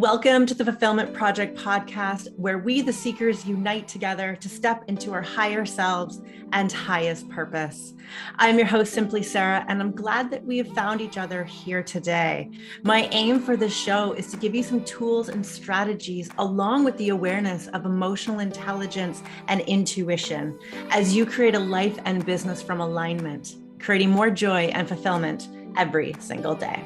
Welcome to the Fulfillment Project podcast, where we, the seekers, unite together to step into our higher selves and highest purpose. I'm your host, Simply Sarah, and I'm glad that we have found each other here today. My aim for this show is to give you some tools and strategies along with the awareness of emotional intelligence and intuition as you create a life and business from alignment, creating more joy and fulfillment every single day.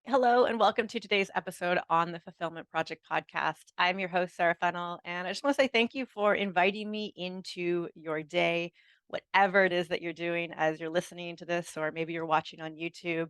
Hello, and welcome to today's episode on the Fulfillment Project podcast. I'm your host, Sarah Fennell, and I just want to say thank you for inviting me into your day, whatever it is that you're doing as you're listening to this, or maybe you're watching on YouTube.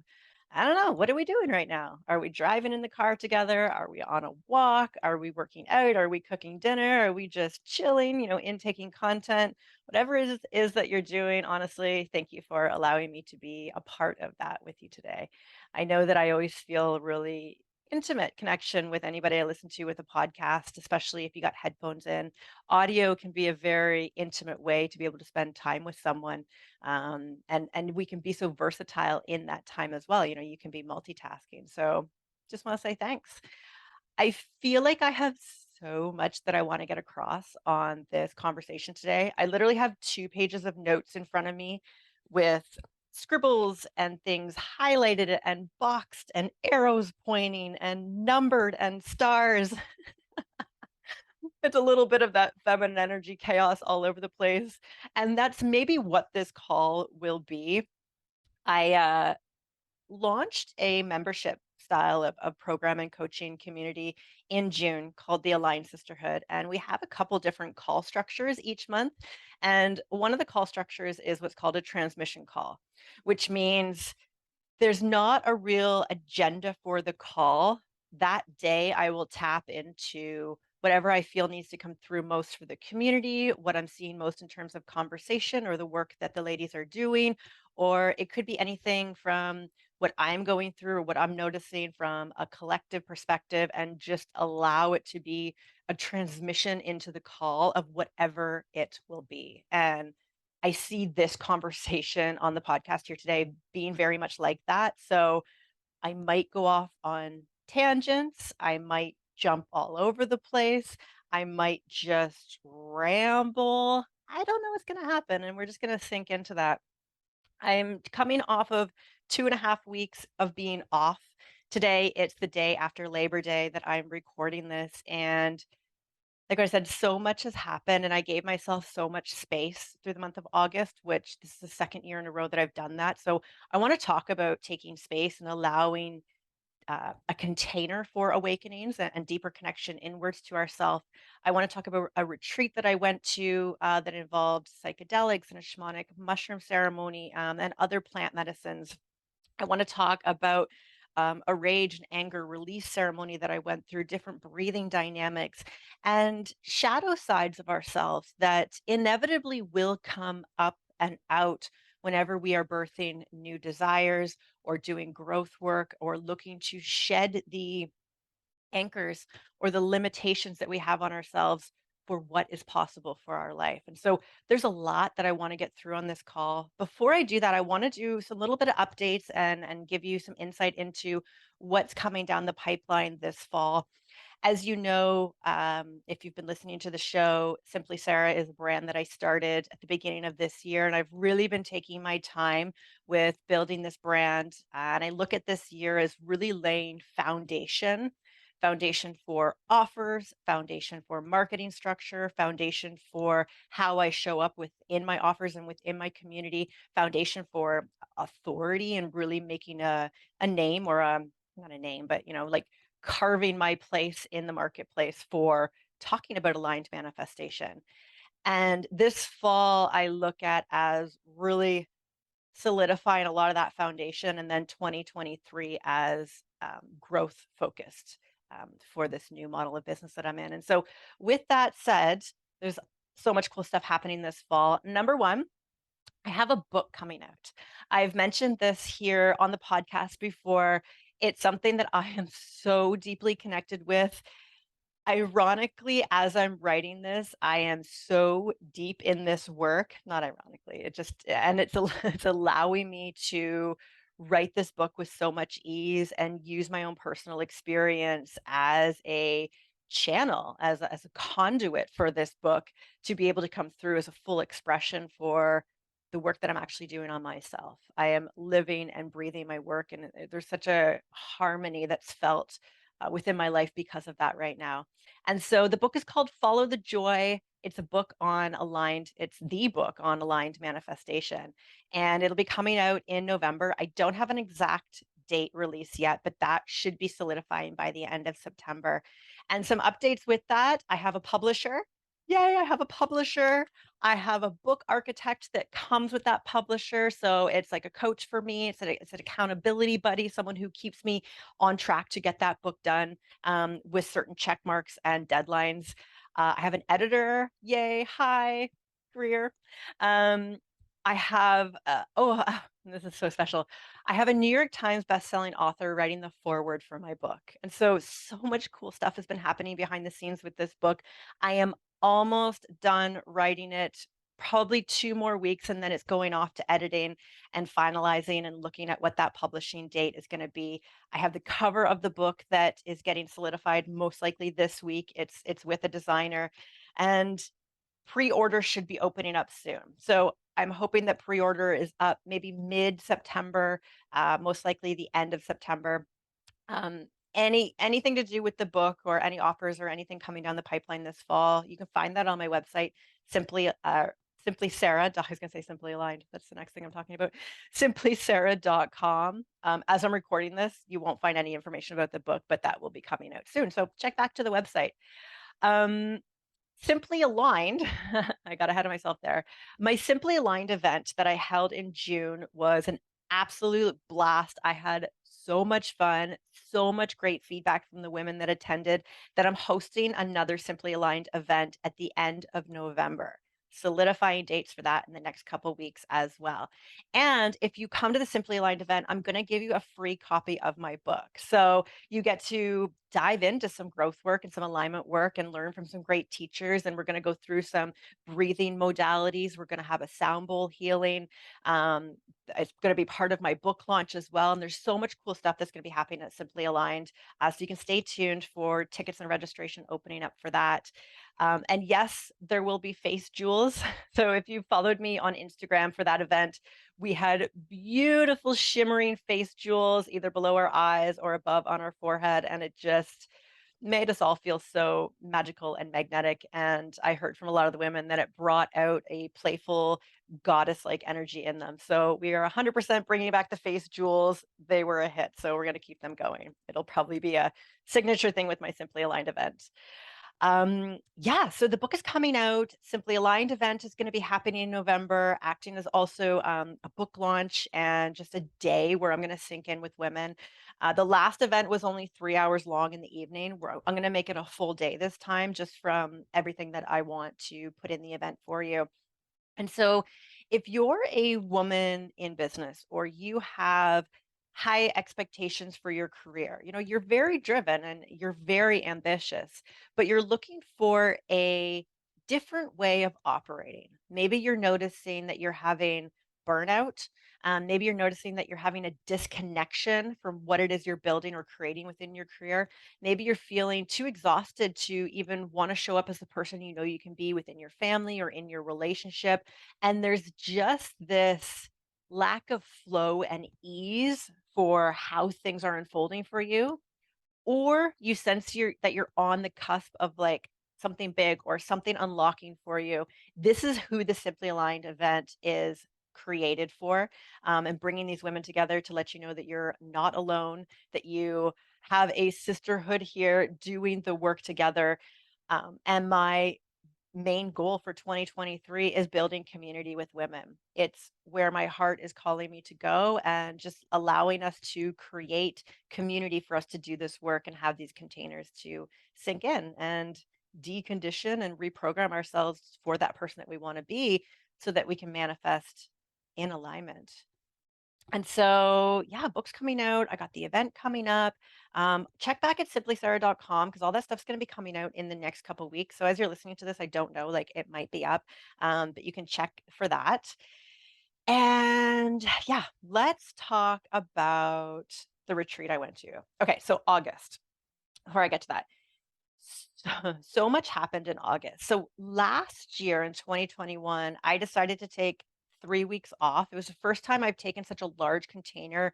I don't know. What are we doing right now? Are we driving in the car together? Are we on a walk? Are we working out? Are we cooking dinner? Are we just chilling, intaking content? Whatever it is that you're doing, honestly, thank you for allowing me to be a part of that with you today. I know that I always feel a really intimate connection with anybody I listen to with a podcast, especially if you got headphones in. Audio can be a very intimate way to be able to spend time with someone, and we can be so versatile in that time as well. You can be multitasking. So, just want to say thanks. I feel like I have so much that I want to get across on this conversation today. I literally have 2 pages of notes in front of me with scribbles and things highlighted and boxed and arrows pointing and numbered and stars. It's a little bit of that feminine energy chaos all over the place. And that's maybe what this call will be. I launched a membership style of program and coaching community in June called the Aligned Sisterhood. And we have a couple different call structures each month. And one of the call structures is what's called a transmission call, which means there's not a real agenda for the call. That day, I will tap into whatever I feel needs to come through most for the community, what I'm seeing most in terms of conversation or the work that the ladies are doing. Or it could be anything from what I'm going through or what I'm noticing from a collective perspective, and just allow it to be a transmission into the call of whatever it will be. And I see this conversation on the podcast here today being very much like that. So I might go off on tangents. I might jump all over the place. I might just ramble. I don't know what's going to happen. And we're just going to sink into that. I'm coming off of 2.5 weeks of being off. Today, it's the day after Labor Day that I'm recording this. And like I said, so much has happened, and I gave myself so much space through the month of August, which this is the second year in a row that I've done that. So I want to talk about taking space and allowing a container for awakenings and deeper connection inwards to ourselves. I want to talk about a retreat that I went to that involved psychedelics and a shamanic mushroom ceremony, and other plant medicines. I want to talk about a rage and anger release ceremony that I went through, different breathing dynamics, and shadow sides of ourselves that inevitably will come up and out whenever we are birthing new desires or doing growth work or looking to shed the anchors or the limitations that we have on ourselves for what is possible for our life. And so there's a lot that I want to get through on this call. Before I do that, I want to do some little bit of updates and give you some insight into what's coming down the pipeline this fall. As you know, if you've been listening to the show, Simply Sarah is a brand that I started at the beginning of this year, and I've really been taking my time with building this brand. And I look at this year as really laying foundation for offers, foundation for marketing structure, foundation for how I show up within my offers and within my community, foundation for authority and really making a name, or not a name, but like carving my place in the marketplace for talking about aligned manifestation. And this fall, I look at as really solidifying a lot of that foundation, and then 2023 as growth focused for this new model of business that I'm in. And so, with that said, there's so much cool stuff happening this fall. Number one, I have a book coming out. I've mentioned this here on the podcast before. It's something that I am so deeply connected with. Ironically, as I'm writing this, I am so deep in this work, not ironically, it's allowing me to write this book with so much ease and use my own personal experience as a channel, as a conduit for this book to be able to come through as a full expression for the work that I'm actually doing on myself. I am living and breathing my work, and there's such a harmony that's felt within my life because of that right now. And so the book is called Follow the Joy. It's the book on aligned manifestation, and it'll be coming out in November. I don't have an exact date release yet, but that should be solidifying by the end of September. And some updates with that: I have a publisher. Yay, I have a publisher. I have a book architect that comes with that publisher. So it's like a coach for me. It's an accountability buddy, someone who keeps me on track to get that book done with certain check marks and deadlines. I have an editor. Yay. Hi, career. Um, I have, this is so special. I have a New York Times bestselling author writing the foreword for my book. And so much cool stuff has been happening behind the scenes with this book. I am almost done writing it, probably 2 more weeks, and then it's going off to editing and finalizing and looking at what that publishing date is gonna be. I have the cover of the book that is getting solidified most likely this week. It's with a designer, and pre-order should be opening up soon. So I'm hoping that pre-order is up maybe mid-September, most likely the end of September. Anything to do with the book or any offers or anything coming down the pipeline this fall, you can find that on my website, simply simply Sarah. I was gonna say simply aligned. That's the next thing I'm talking about. simplysarah.com. As I'm recording this, you won't find any information about the book, but that will be coming out soon. So check back to the website. Um, Simply Aligned, I got ahead of myself there. My Simply Aligned event that I held in June was an absolute blast. I had so much fun, so much great feedback from the women that attended, that I'm hosting another Simply Aligned event at the end of November, solidifying dates for that in the next couple weeks as well. And if you come to the Simply Aligned event, I'm going to give you a free copy of my book. So you get to dive into some growth work and some alignment work and learn from some great teachers. And we're going to go through some breathing modalities. We're going to have a sound bowl healing. Um, it's going to be part of my book launch as well. And there's so much cool stuff that's going to be happening at Simply Aligned. So you can stay tuned for tickets and registration opening up for that. And yes, there will be face jewels. So if you followed me on Instagram for that event, we had beautiful shimmering face jewels either below our eyes or above on our forehead, and it just made us all feel so magical and magnetic. And I heard from a lot of the women that it brought out a playful goddess-like energy in them. So we are 100% bringing back the face jewels. They were a hit, so we're going to keep them going. It'll probably be a signature thing with my Simply Aligned event. Yeah, so the book is coming out. Simply Aligned event is going to be happening in November. Acting is also a book launch and just a day where I'm going to sink in with women. The last event was only 3 hours long in the evening. I'm going to make it a full day this time, just from everything that I want to put in the event for you. And so, if you're a woman in business or you have high expectations for your career, you're very driven and you're very ambitious, but you're looking for a different way of operating. Maybe you're noticing that you're having burnout. Maybe you're noticing that you're having a disconnection from what it is you're building or creating within your career. Maybe you're feeling too exhausted to even want to show up as the person you know you can be within your family or in your relationship. And there's just this lack of flow and ease for how things are unfolding for you, or you sense that you're on the cusp of like something big or something unlocking for you. This is who the Simply Aligned event is created for, and bringing these women together to let you know that you're not alone, that you have a sisterhood here doing the work together. And my main goal for 2023 is building community with women. It's where my heart is calling me to go, and just allowing us to create community for us to do this work and have these containers to sink in and decondition and reprogram ourselves for that person that we want to be, so that we can manifest in alignment. And so, yeah, books coming out. I got the event coming up. Check back at simplysarah.com because all that stuff's going to be coming out in the next couple weeks. So as you're listening to this, I don't know, like it might be up, but you can check for that. And And yeah, let's talk about the retreat I went to. Okay, so August, before I get to that. So much happened in August. So last year in 2021, I decided to take 3 weeks off. It was the first time I've taken such a large container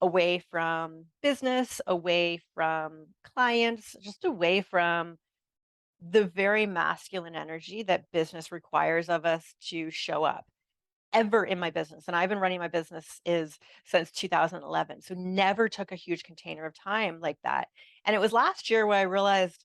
away from business, away from clients, just away from the very masculine energy that business requires of us to show up ever in my business. And I've been running my business is since 2011. So never took a huge container of time like that. And it was last year where I realized,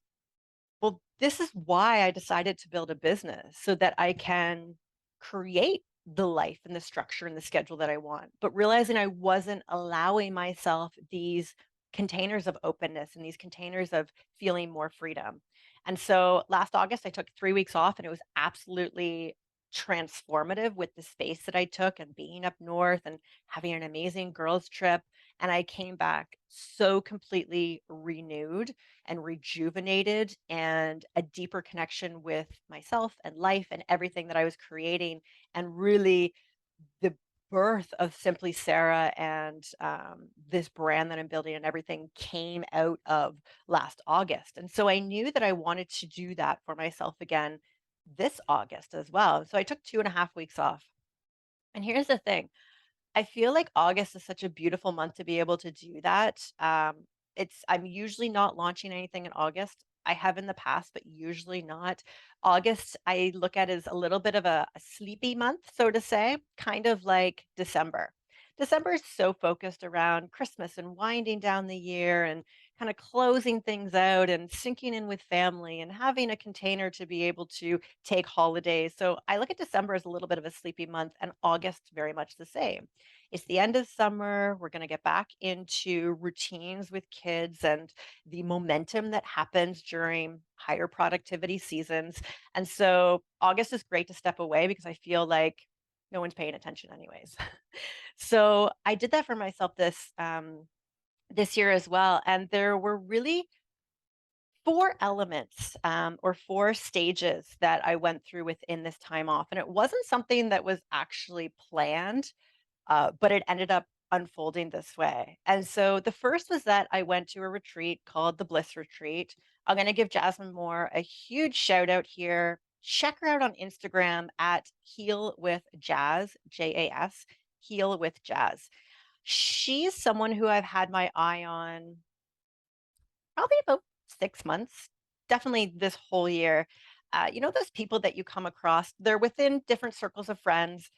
well, this is why I decided to build a business so that I can create the life and the structure and the schedule that I want. But realizing I wasn't allowing myself these containers of openness and these containers of feeling more freedom. And so last August, I took 3 weeks off and it was absolutely transformative with the space that I took and being up north and having an amazing girls' trip. And I came back so completely renewed and rejuvenated and a deeper connection with myself and life and everything that I was creating. And really, the birth of Simply Sarah and this brand that I'm building and everything came out of last August. And so I knew that I wanted to do that for myself again this August as well. So I took 2.5 weeks off. And here's the thing, I feel like August is such a beautiful month to be able to do that. I'm usually not launching anything in August. I have in the past, but usually not. August, I look at as a little bit of a sleepy month, so to say, kind of like December. December is so focused around Christmas and winding down the year and kind of closing things out and sinking in with family and having a container to be able to take holidays. So I look at December as a little bit of a sleepy month and August very much the same. It's the end of summer. We're going to get back into routines with kids and the momentum that happens during higher productivity seasons. And so August is great to step away because I feel like no one's paying attention anyways. So I did that for myself this year as well. And there were really four elements or four stages that I went through within this time off. And it wasn't something that was actually planned, but it ended up unfolding this way. And so the first was that I went to a retreat called the Bliss Retreat. I'm going to give Jasmine Moore a huge shout out here. Check her out on Instagram at Heal with Jazz, JAS, Heal with Jazz. She's someone who I've had my eye on probably about 6 months, definitely this whole year. Those people that you come across, they're within different circles of friends.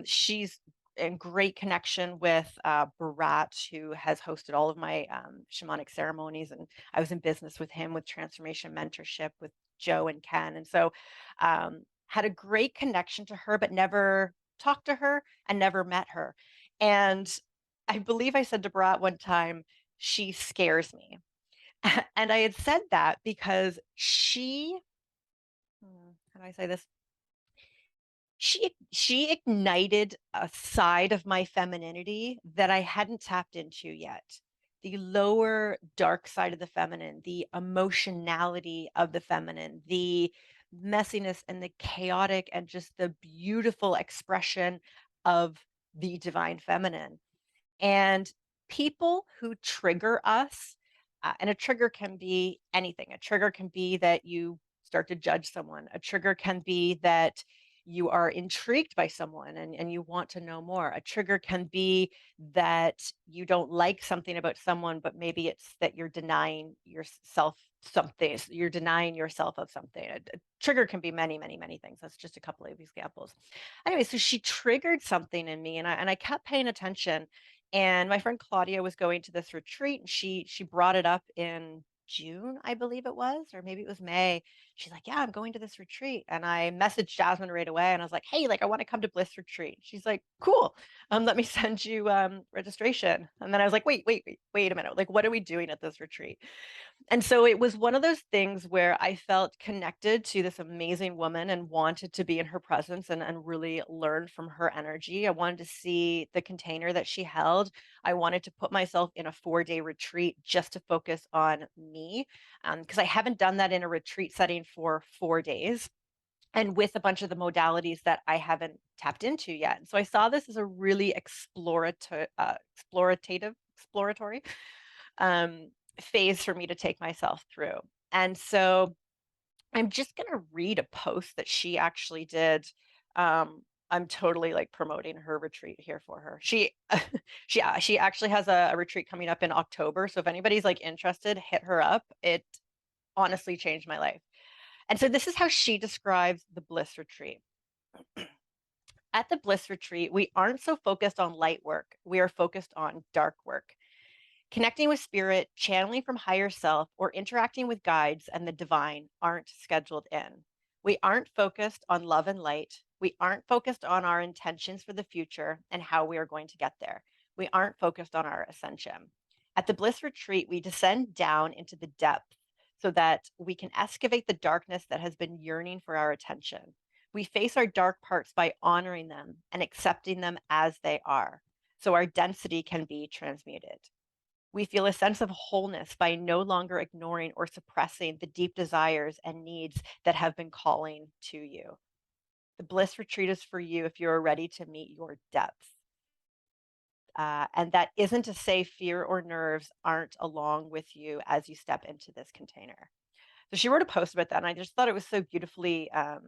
She's in great connection with Barat, who has hosted all of my shamanic ceremonies. And I was in business with him with transformation mentorship with Joe and Ken. And so had a great connection to her, but never talked to her and never met her. And I believe I said to Barat one time, she scares me. And I had said that because how do I say this? She ignited a side of my femininity that I hadn't tapped into yet. The lower dark side of the feminine, the emotionality of the feminine, the messiness and the chaotic and just the beautiful expression of the divine feminine. And people who trigger us, and a trigger can be anything. A trigger can be that you start to judge someone. A trigger can be that you are intrigued by someone and you want to know more. A trigger can be that you don't like something about someone, but maybe it's that you're denying yourself something. You're denying yourself of something. A trigger can be many, many, many things. That's just a couple of examples. Anyway, so she triggered something in me and I kept paying attention, and my friend Claudia was going to this retreat and she brought it up in June, I believe it was, or maybe it was May. She's like, "Yeah, I'm going to this retreat." And I messaged Jasmine right away and I was like, "Hey, like I want to come to Bliss Retreat." She's like, "Cool. Let me send you registration." And then I was like, "Wait a minute. Like what are we doing at this retreat?" And so it was one of those things where I felt connected to this amazing woman and wanted to be in her presence and really learn from her energy. I wanted to see the container that she held. I wanted to put myself in a 4-day retreat just to focus on me because I haven't done that in a retreat setting for 4 days. and with a bunch of the modalities that I haven't tapped into yet. And so I saw this as a really exploratory um, phase for me to take myself through. And so I'm just going to read a post that she actually did. I'm totally like promoting her retreat here for her. She actually has a retreat coming up in October. So if anybody's like interested, hit her up. It honestly changed my life. And so this is how she describes the Bliss Retreat. At the Bliss Retreat, we aren't so focused on light work. We are focused on dark work. Connecting with spirit, channeling from higher self, or interacting with guides and the divine aren't scheduled in. We aren't focused on love and light. We aren't focused on our intentions for the future and how we are going to get there. We aren't focused on our ascension. At the Bliss Retreat, we descend down into the depths so that we can excavate the darkness that has been yearning for our attention. We face our dark parts by honoring them and accepting them as they are, so our density can be transmuted. We feel a sense of wholeness by no longer ignoring or suppressing the deep desires and needs that have been calling to you. The Bliss Retreat is for you if you're ready to meet your depths. And that isn't to say fear or nerves aren't along with you as you step into this container. So she wrote a post about that, and I just thought it was so beautifully uh,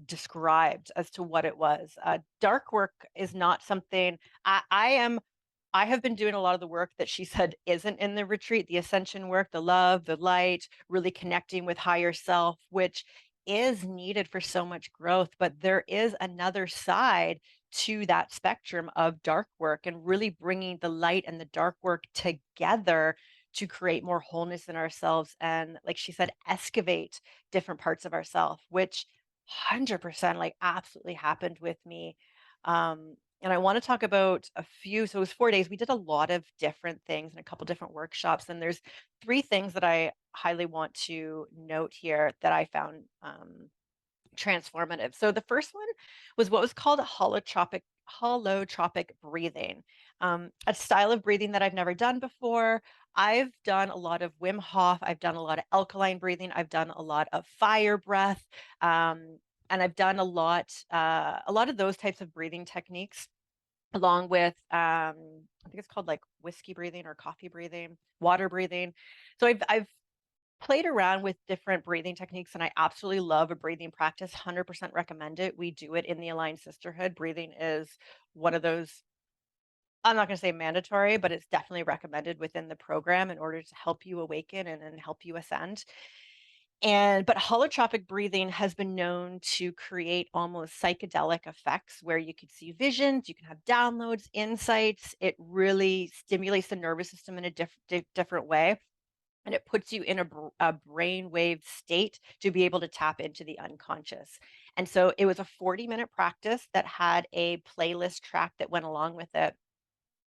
described as to what it was. Dark work is not something I have been doing a lot of the work that she said isn't in the retreat, the ascension work, the love, the light, really connecting with higher self, which is needed for so much growth. But there is another side to that spectrum of dark work and really bringing the light and the dark work together to create more wholeness in ourselves. And like she said, excavate different parts of ourselves, which 100% like absolutely happened with me. And I want to talk about a few. So it was 4 days. We did a lot of different things and a couple different workshops. And there's three things that I highly want to note here that I found transformative. So the first one was what was called a holotropic breathing, a style of breathing that I've never done before. I've done a lot of Wim Hof. I've done a lot of alkaline breathing. I've done a lot of fire breath. And I've done a lot of those types of breathing techniques, along with I think it's called like whiskey breathing or coffee breathing, water breathing. So I've played around with different breathing techniques, and I absolutely love a breathing practice. 100% recommend it. We do it in the Aligned Sisterhood. Breathing is one of those, I'm not going to say mandatory, but it's definitely recommended within the program in order to help you awaken and help you ascend. But holotropic breathing has been known to create almost psychedelic effects where you could see visions, you can have downloads, insights. It really stimulates the nervous system in a different way. And it puts you in a brainwave state to be able to tap into the unconscious. And so it was a 40-minute practice that had a playlist track that went along with it.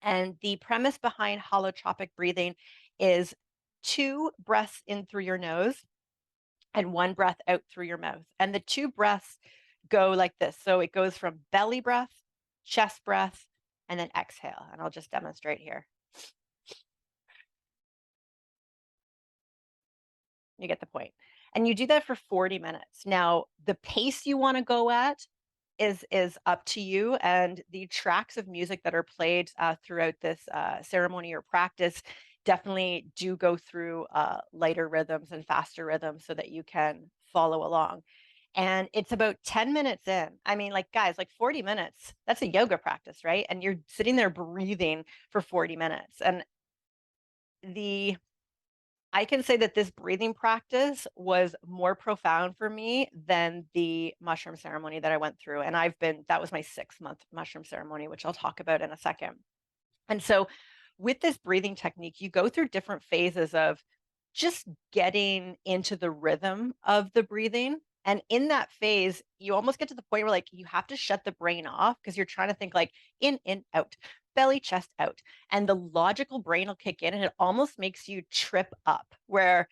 And the premise behind holotropic breathing is 2 breaths in through your nose and 1 breath out through your mouth. And the 2 breaths go like this. So it goes from belly breath, chest breath, and then exhale. And I'll just demonstrate here. You get the point. And you do that for 40 minutes. Now, the pace you want to go at is up to you, and the tracks of music that are played throughout this ceremony or practice definitely do go through lighter rhythms and faster rhythms so that you can follow along. And it's about 10 minutes in. I mean, like, guys, like 40 minutes, that's a yoga practice, right? And you're sitting there breathing for 40 minutes. And I can say that this breathing practice was more profound for me than the mushroom ceremony that I went through. And that was my 6-month mushroom ceremony, which I'll talk about in a second. And so with this breathing technique, you go through different phases of just getting into the rhythm of the breathing. And in that phase, you almost get to the point where like you have to shut the brain off because you're trying to think like in, out, belly, chest, out. And the logical brain will kick in and it almost makes you trip up where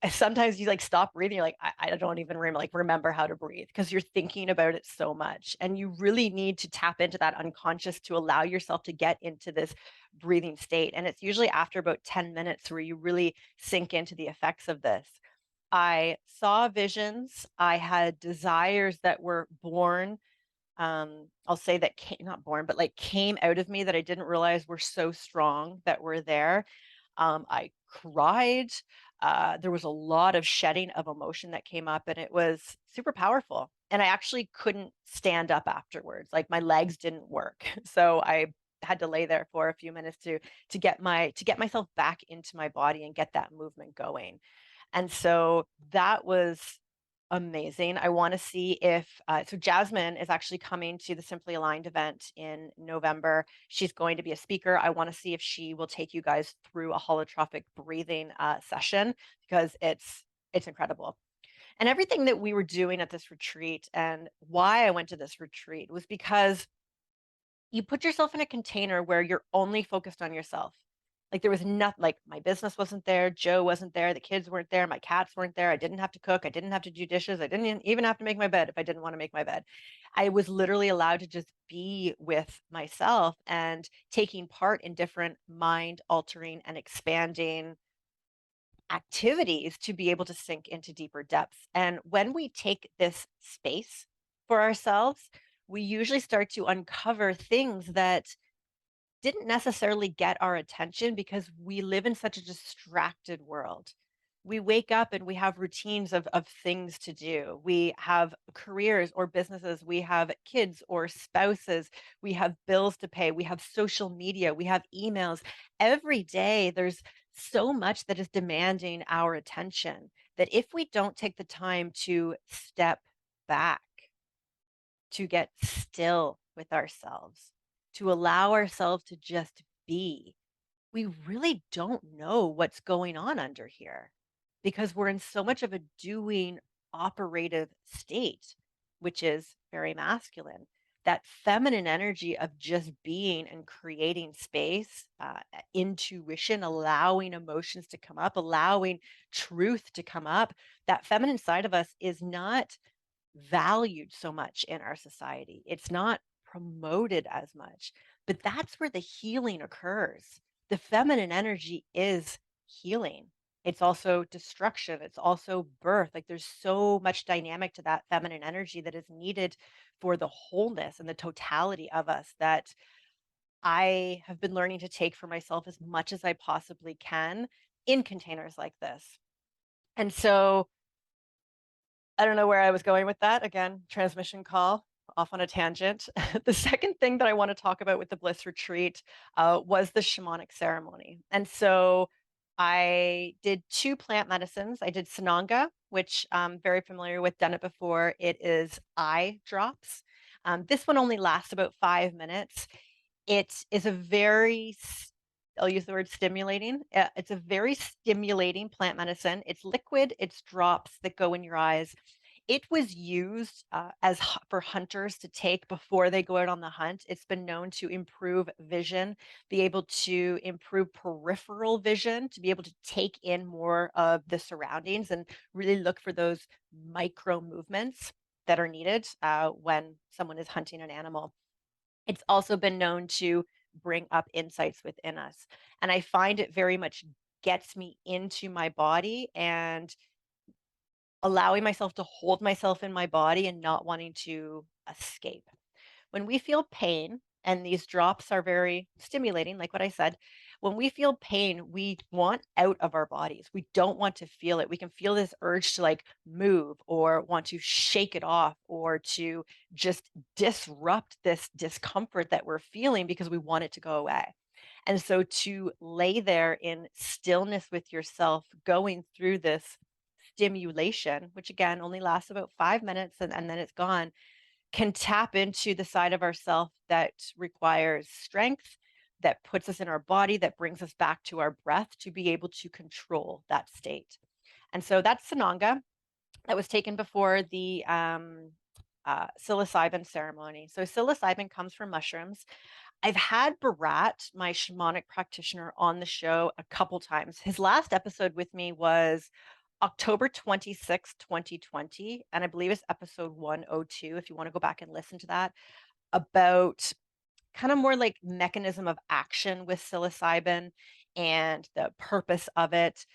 sometimes you like stop breathing. You're like, I don't even remember how to breathe because you're thinking about it so much. And you really need to tap into that unconscious to allow yourself to get into this breathing state. And it's usually after about 10 minutes where you really sink into the effects of this. I saw visions. I had desires that were born. I'll say that came, not born, but like came out of me that I didn't realize were so strong that were there. I cried. There was a lot of shedding of emotion that came up, and it was super powerful. And I actually couldn't stand up afterwards. Like my legs didn't work, so I had to lay there for a few minutes to get myself back into my body and get that movement going. And so that was amazing. I want to see if so Jasmine is actually coming to the Simply Aligned event in November. She's going to be a speaker. I want to see if she will take you guys through a holotropic breathing session because it's incredible. And everything that we were doing at this retreat and why I went to this retreat was because you put yourself in a container where you're only focused on yourself. Like there was nothing, like my business wasn't there, Joe wasn't there, the kids weren't there, my cats weren't there. I didn't have to cook, I didn't have to do dishes, I didn't even have to make my bed if I didn't want to make my bed. I was literally allowed to just be with myself and taking part in different mind altering and expanding activities to be able to sink into deeper depths. And when we take this space for ourselves, we usually start to uncover things that didn't necessarily get our attention because we live in such a distracted world. We wake up and we have routines of things to do. We have careers or businesses. We have kids or spouses. We have bills to pay. We have social media. We have emails. Every day, there's so much that is demanding our attention that if we don't take the time to step back, to get still with ourselves, to allow ourselves to just be, we really don't know what's going on under here because we're in so much of a doing operative state, which is very masculine. That feminine energy of just being and creating space, intuition, allowing emotions to come up, allowing truth to come up. That feminine side of us is not valued so much in our society. It's not promoted as much, but that's where the healing occurs. The feminine energy is healing. It's also destruction. It's also birth. Like there's so much dynamic to that feminine energy that is needed for the wholeness and the totality of us that I have been learning to take for myself as much as I possibly can in containers like this. And so I don't know where I was going with that. Again, transmission call, off on a tangent. The second thing that I want to talk about with the Bliss Retreat was the shamanic ceremony. And so I did two plant medicines. I did Sananga, which I'm very familiar with, done it before. It is eye drops. This one only lasts about 5 minutes. It is a very, I'll use the word stimulating. It's a very stimulating plant medicine. It's liquid, it's drops that go in your eyes. It was used for hunters to take before they go out on the hunt. It's been known to improve vision, be able to improve peripheral vision, to be able to take in more of the surroundings and really look for those micro movements that are needed when someone is hunting an animal. It's also been known to bring up insights within us. And I find it very much gets me into my body and allowing myself to hold myself in my body and not wanting to escape. When we feel pain, and these drops are very stimulating, like what I said, when we feel pain, we want out of our bodies. We don't want to feel it. We can feel this urge to like move or want to shake it off or to just disrupt this discomfort that we're feeling because we want it to go away. And so to lay there in stillness with yourself, going through this stimulation, which again only lasts about 5 minutes and then it's gone, can tap into the side of ourself that requires strength, that puts us in our body, that brings us back to our breath to be able to control that state. And so that's Sananga that was taken before the psilocybin ceremony. So psilocybin comes from mushrooms. I've had Barat, my shamanic practitioner, on the show a couple times. His last episode with me was October 26th, 2020. And I believe it's episode 102, if you want to go back and listen to that, about kind of more like mechanism of action with psilocybin and the purpose of it.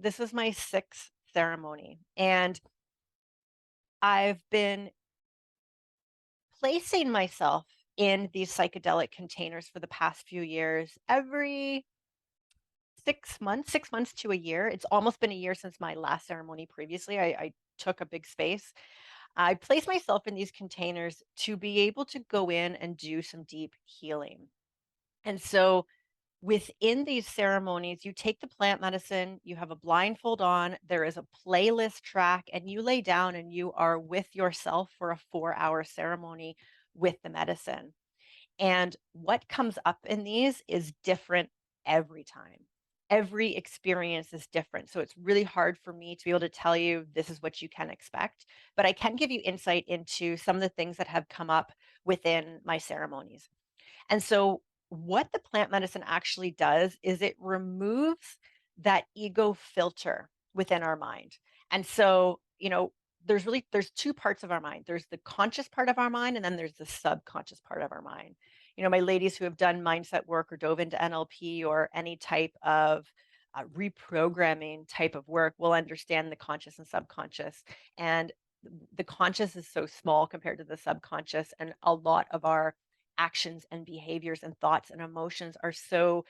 This is my sixth ceremony, and I've been placing myself in these psychedelic containers for the past few years. Every 6 months to a year. It's almost been a year since my last ceremony previously. I took a big space. I place myself in these containers to be able to go in and do some deep healing. And so within these ceremonies, you take the plant medicine, you have a blindfold on, there is a playlist track, and you lay down and you are with yourself for a 4-hour ceremony with the medicine. And what comes up in these is different every time. Every experience is different. So it's really hard for me to be able to tell you this is what you can expect, but I can give you insight into some of the things that have come up within my ceremonies. And so, what the plant medicine actually does is it removes that ego filter within our mind. And so, there's two parts of our mind. There's the conscious part of our mind, and then there's the subconscious part of our mind. My ladies who have done mindset work or dove into NLP or any type of reprogramming type of work will understand the conscious and subconscious. And the conscious is so small compared to the subconscious, and a lot of our actions and behaviors and thoughts and emotions are so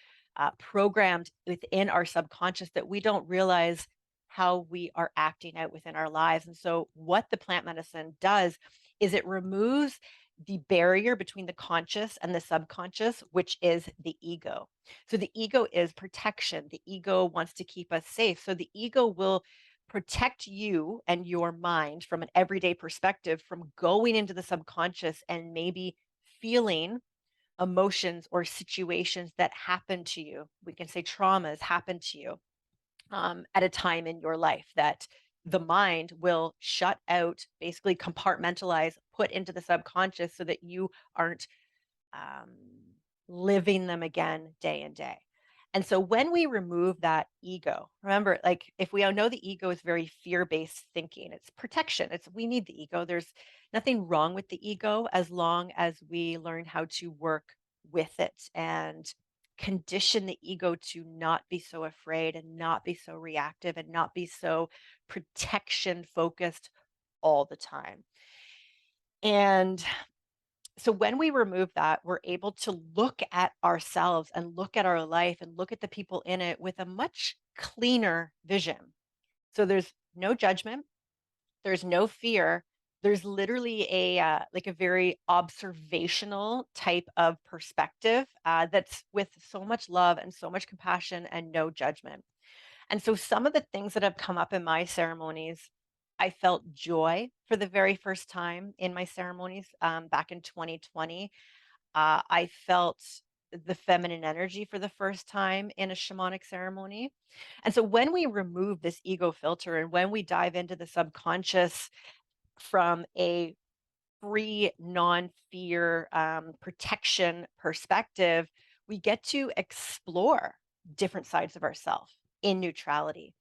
programmed within our subconscious that we don't realize how we are acting out within our lives. And so, what the plant medicine does is it removes the barrier between the conscious and the subconscious, which is the ego. So, the ego is protection. The ego wants to keep us safe. So, the ego will protect you and your mind from an everyday perspective from going into the subconscious and maybe feeling emotions or situations that happen to you. We can say traumas happen to you at a time in your life that the mind will shut out, basically compartmentalize, put into the subconscious so that you aren't um, living them again day and day. And so when we remove that ego, remember, like if we all know the ego is very fear-based thinking, it's protection. We need the ego. There's nothing wrong with the ego as long as we learn how to work with it and condition the ego to not be so afraid and not be so reactive and not be so protection focused all the time. And so when we remove that, we're able to look at ourselves and look at our life and look at the people in it with a much cleaner vision. So there's no judgment, there's no fear. There's literally a very observational type of perspective that's with so much love and so much compassion and no judgment. And so some of the things that have come up in my ceremonies, I felt joy for the very first time in my ceremonies back in 2020. I felt the feminine energy for the first time in a shamanic ceremony. And so when we remove this ego filter and when we dive into the subconscious from a free, non fear, protection perspective, we get to explore different sides of ourselves in neutrality.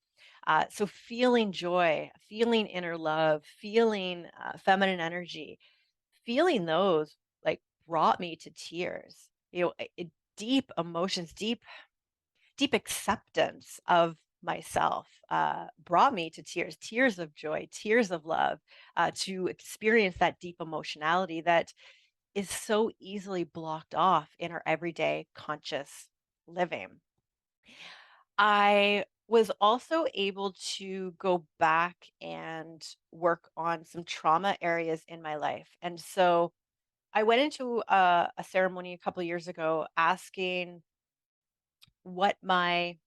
So, feeling joy, feeling inner love, feeling feminine energy, feeling those like brought me to tears. Deep emotions, deep acceptance of myself brought me to tears, tears of joy, tears of love, to experience that deep emotionality that is so easily blocked off in our everyday conscious living. I was also able to go back and work on some trauma areas in my life. And so I went into a ceremony a couple years ago asking what my,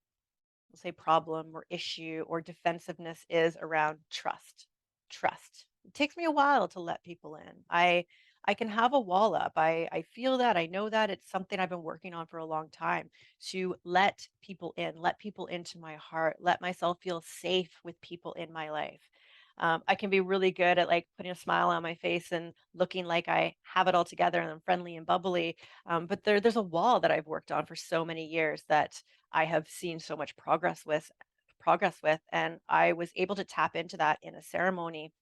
we'll say, problem or issue or defensiveness is around trust. Trust. It takes me a while to let people in. I can have a wall up. I feel that. I know that it's something I've been working on for a long time to let people in, let people into my heart, let myself feel safe with people in my life. I can be really good at like putting a smile on my face and looking like I have it all together and I'm friendly and bubbly. But there's a wall that I've worked on for so many years that I have seen so much progress with, and I was able to tap into that in a ceremony.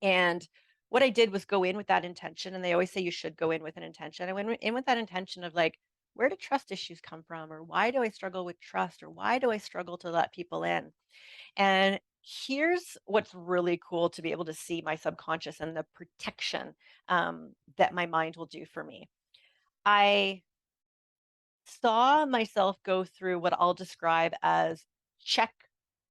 And what I did was go in with that intention, and they always say you should go in with an intention. I went in with that intention of like where do trust issues come from? Or why do I struggle with trust? Or why do I struggle to let people in? And here's what's really cool to be able to see my subconscious and the protection that my mind will do for me. I saw myself go through what I'll describe as check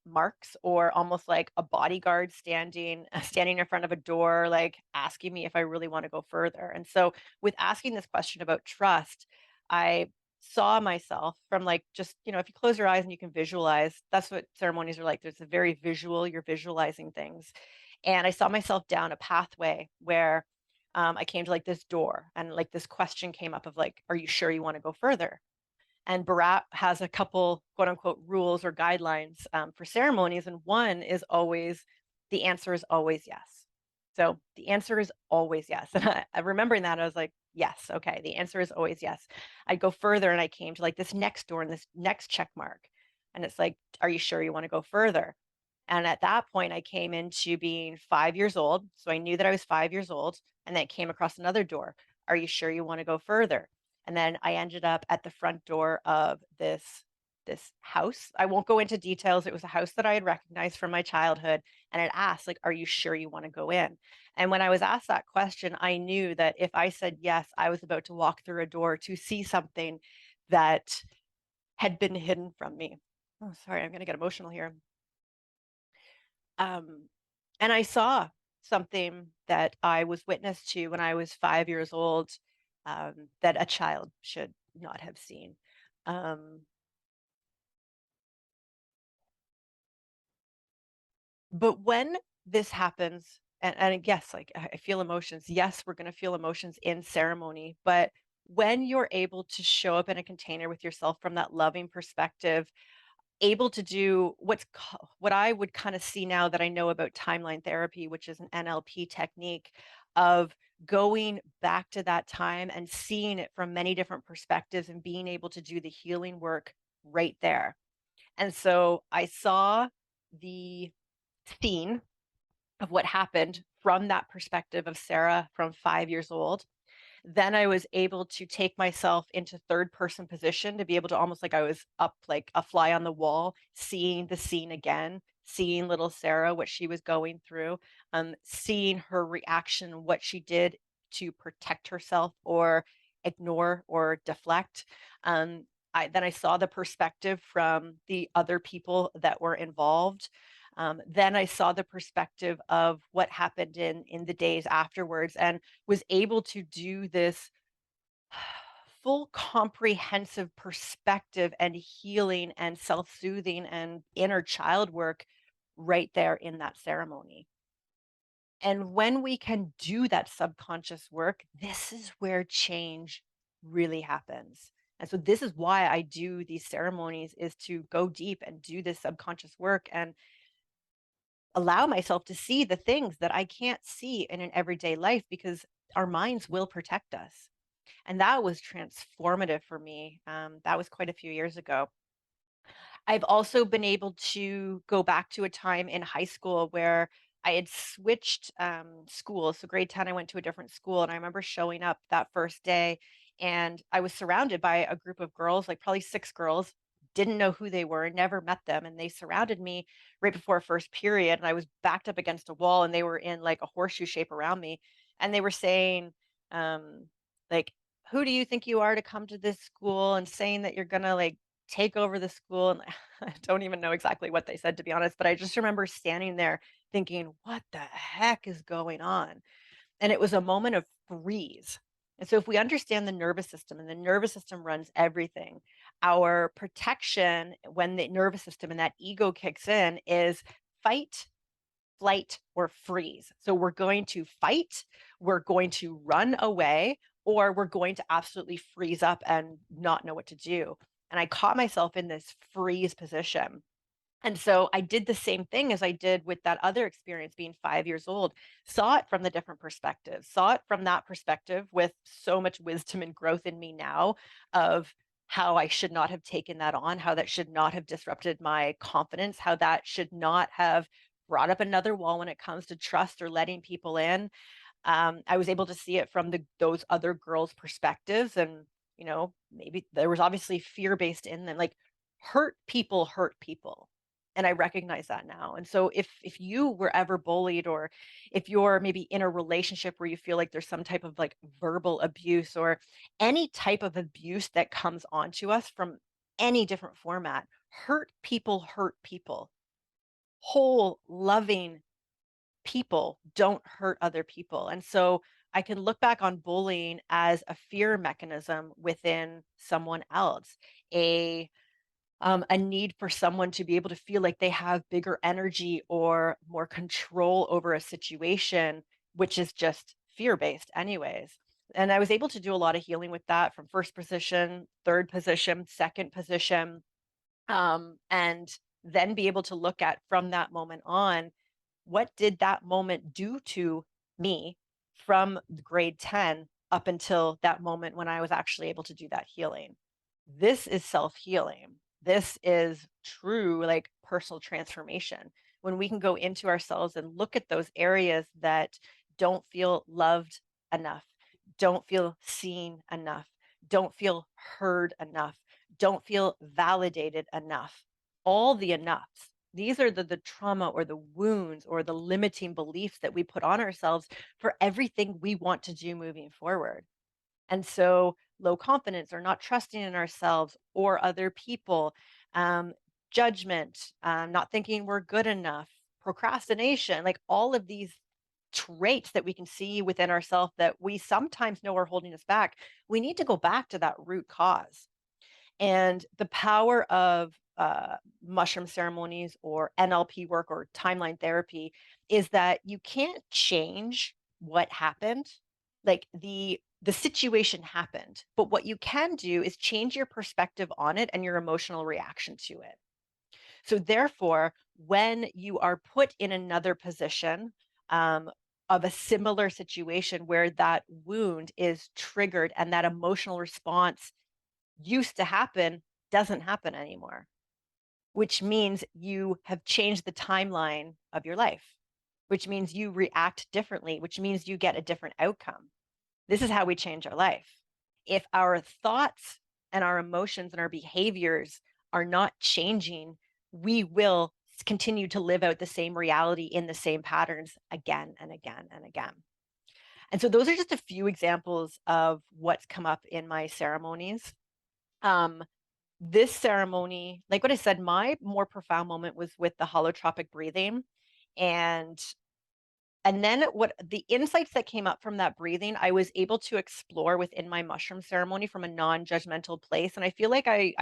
marks, or almost like a bodyguard standing in front of a door, like asking me if I really want to go further. And so with asking this question about trust, I saw myself from, like, just, if you close your eyes and you can visualize, that's what ceremonies are like. There's a very visual, you're visualizing things. And I saw myself down a pathway where I came to like this door, and like this question came up of like, are you sure you want to go further? And Barat has a couple quote unquote rules or guidelines for ceremonies. And one is always, the answer is always yes. So the answer is always yes. And remembering that, I was like, yes, okay, the answer is always yes. I'd go further and I came to like this next door and this next check mark. And it's like, are you sure you want to go further? And at that point, I came into being 5 years old. So I knew that I was 5 years old. And then it came across another door. Are you sure you want to go further? And then I ended up at the front door of this house. I won't go into details. It was a house that I had recognized from my childhood, and it asked, like, are you sure you want to go in? And when I was asked that question, I knew that if I said yes, I was about to walk through a door to see something that had been hidden from me. Oh, sorry, I'm going to get emotional here. Um, and I saw something that I was witness to when I was 5 years old, that a child should not have seen. Um, but when this happens, and yes, like I feel emotions. Yes, we're going to feel emotions in ceremony, but when you're able to show up in a container with yourself from that loving perspective, able to do what I would kind of see now that I know about timeline therapy, which is an NLP technique of going back to that time and seeing it from many different perspectives and being able to do the healing work right there. And so I saw the scene of what happened from that perspective of Sarah from 5 years old. Then I was able to take myself into third person position to be able to, almost like I was up like a fly on the wall, seeing the scene again, seeing little Sarah, what she was going through, seeing her reaction, what she did to protect herself or ignore or deflect. Um, then I saw the perspective from the other people that were involved. Then I saw the perspective of what happened in the days afterwards, and was able to do this full comprehensive perspective and healing and self-soothing and inner child work right there in that ceremony. And when we can do that subconscious work, this is where change really happens. And so this is why I do these ceremonies, is to go deep and do this subconscious work and allow myself to see the things that I can't see in an everyday life, because our minds will protect us. And that was transformative for me. That was quite a few years ago. I've also been able to go back to a time in high school where I had switched schools. So grade 10, I went to a different school. And I remember showing up that first day, and I was surrounded by a group of girls, like probably 6 girls, didn't know who they were, never met them. And they surrounded me right before first period. And I was backed up against a wall, and they were in like a horseshoe shape around me. And they were saying, um, like, who do you think you are to come to this school, and saying that you're going to like take over the school? And I don't even know exactly what they said, to be honest, but I just remember standing there thinking, what the heck is going on? And it was a moment of freeze. And so if we understand the nervous system, and the nervous system runs everything, our protection when the nervous system and that ego kicks in is fight, flight, or freeze. So we're going to fight, we're going to run away, or we're going to absolutely freeze up and not know what to do. And I caught myself in this freeze position. And so I did the same thing as I did with that other experience being 5 years old, saw it from the different perspectives, saw it from that perspective with so much wisdom and growth in me now of how I should not have taken that on, how that should not have disrupted my confidence, how that should not have brought up another wall when it comes to trust or letting people in. I was able to see it from those other girls' perspectives, and Maybe there was obviously fear based in them. Like, hurt people hurt people. And I recognize that now. And so if you were ever bullied, or if you're maybe in a relationship where you feel like there's some type of like verbal abuse, or any type of abuse that comes onto us from any different format, hurt people hurt people. Whole, loving people don't hurt other people. And so I can look back on bullying as a fear mechanism within someone else, a a need for someone to be able to feel like they have bigger energy or more control over a situation, which is just fear based, anyways. And I was able to do a lot of healing with that, from first position, third position, second position, and then be able to look at, from that moment on, what did that moment do to me from grade 10 up until that moment when I was actually able to do that healing. This is self healing. This is true, like, personal transformation. When we can go into ourselves and look at those areas that don't feel loved enough, don't feel seen enough, don't feel heard enough, don't feel validated enough, all the enoughs. These are the trauma or the wounds or the limiting beliefs that we put on ourselves for everything we want to do moving forward. And so, low confidence, or not trusting in ourselves or other people, um, judgment, not thinking we're good enough, procrastination, like all of these traits that we can see within ourselves that we sometimes know are holding us back. We need to go back to that root cause. And the power of mushroom ceremonies or NLP work or timeline therapy is that you can't change what happened. Like, the situation happened, but what you can do is change your perspective on it and your emotional reaction to it. So therefore, when you are put in another position, um, of a similar situation where that wound is triggered and that emotional response used to happen doesn't happen anymore, which means you have changed the timeline of your life, which means you react differently, which means you get a different outcome. This is how we change our life. If our thoughts and our emotions and our behaviors are not changing, we will continue to live out the same reality in the same patterns again and again and again. And so those are just a few examples of what's come up in my ceremonies. Um, this ceremony, like what I said, my more profound moment was with the holotropic breathing. And then what the insights that came up from that breathing, I was able to explore within my mushroom ceremony from a non-judgmental place. And I feel like I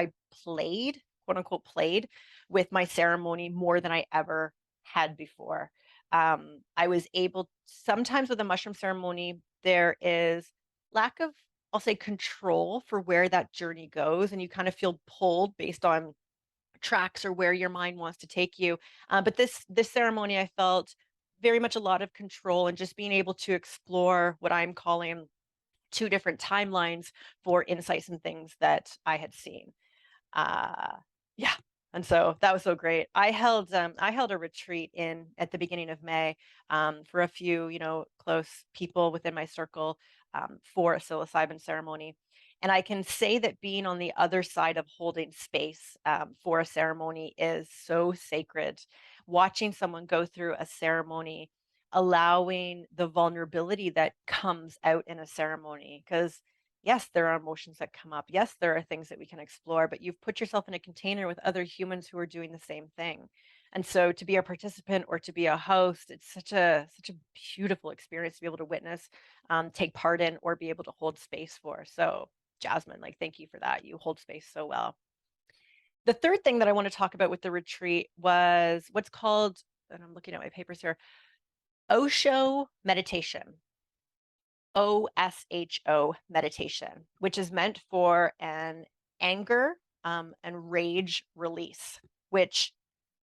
played, quote unquote, played with my ceremony more than I ever had before. I was able, sometimes with a mushroom ceremony, there is lack of, I'll say, control for where that journey goes. And you kind of feel pulled based on tracks or where your mind wants to take you. But this ceremony, I felt very much a lot of control and just being able to explore what I'm calling two different timelines for insights and things that I had seen. Uh, yeah. And so that was so great. I held a retreat in at the beginning of May, for a few, close people within my circle, for a psilocybin ceremony. And I can say that being on the other side of holding space, for a ceremony is so sacred. Watching someone go through a ceremony, allowing the vulnerability that comes out in a ceremony, because yes, there are emotions that come up. Yes, there are things that we can explore, but you've put yourself in a container with other humans who are doing the same thing. And so to be a participant or to be a host, it's such a beautiful experience to be able to witness, take part in, or be able to hold space for. So Jasmine, like, thank you for that. You hold space so well. The third thing that I want to talk about with the retreat was what's called, and I'm looking at my papers here, Osho meditation. OSHO meditation, which is meant for an anger, and rage release, which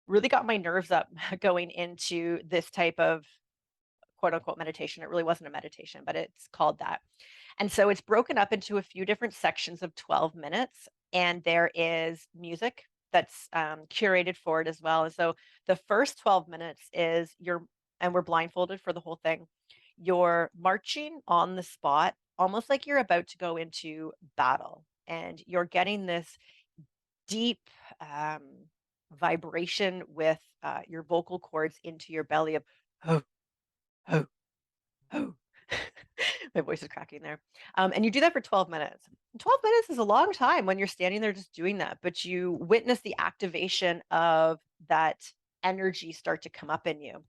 really got my nerves up going into this type of quote unquote meditation. It really wasn't a meditation, but it's called that. And so it's broken up into a few different sections of 12 minutes, and there is music that's, curated for it as well. And so the first 12 minutes is and we're blindfolded for the whole thing. You're marching on the spot almost like you're about to go into battle and you're getting this deep um, vibration with your vocal cords into your belly of ho, ho, ho. My voice is cracking there. And you do that for 12 minutes. 12 minutes is a long time when you're standing there just doing that, but you witness the activation of that energy start to come up in you.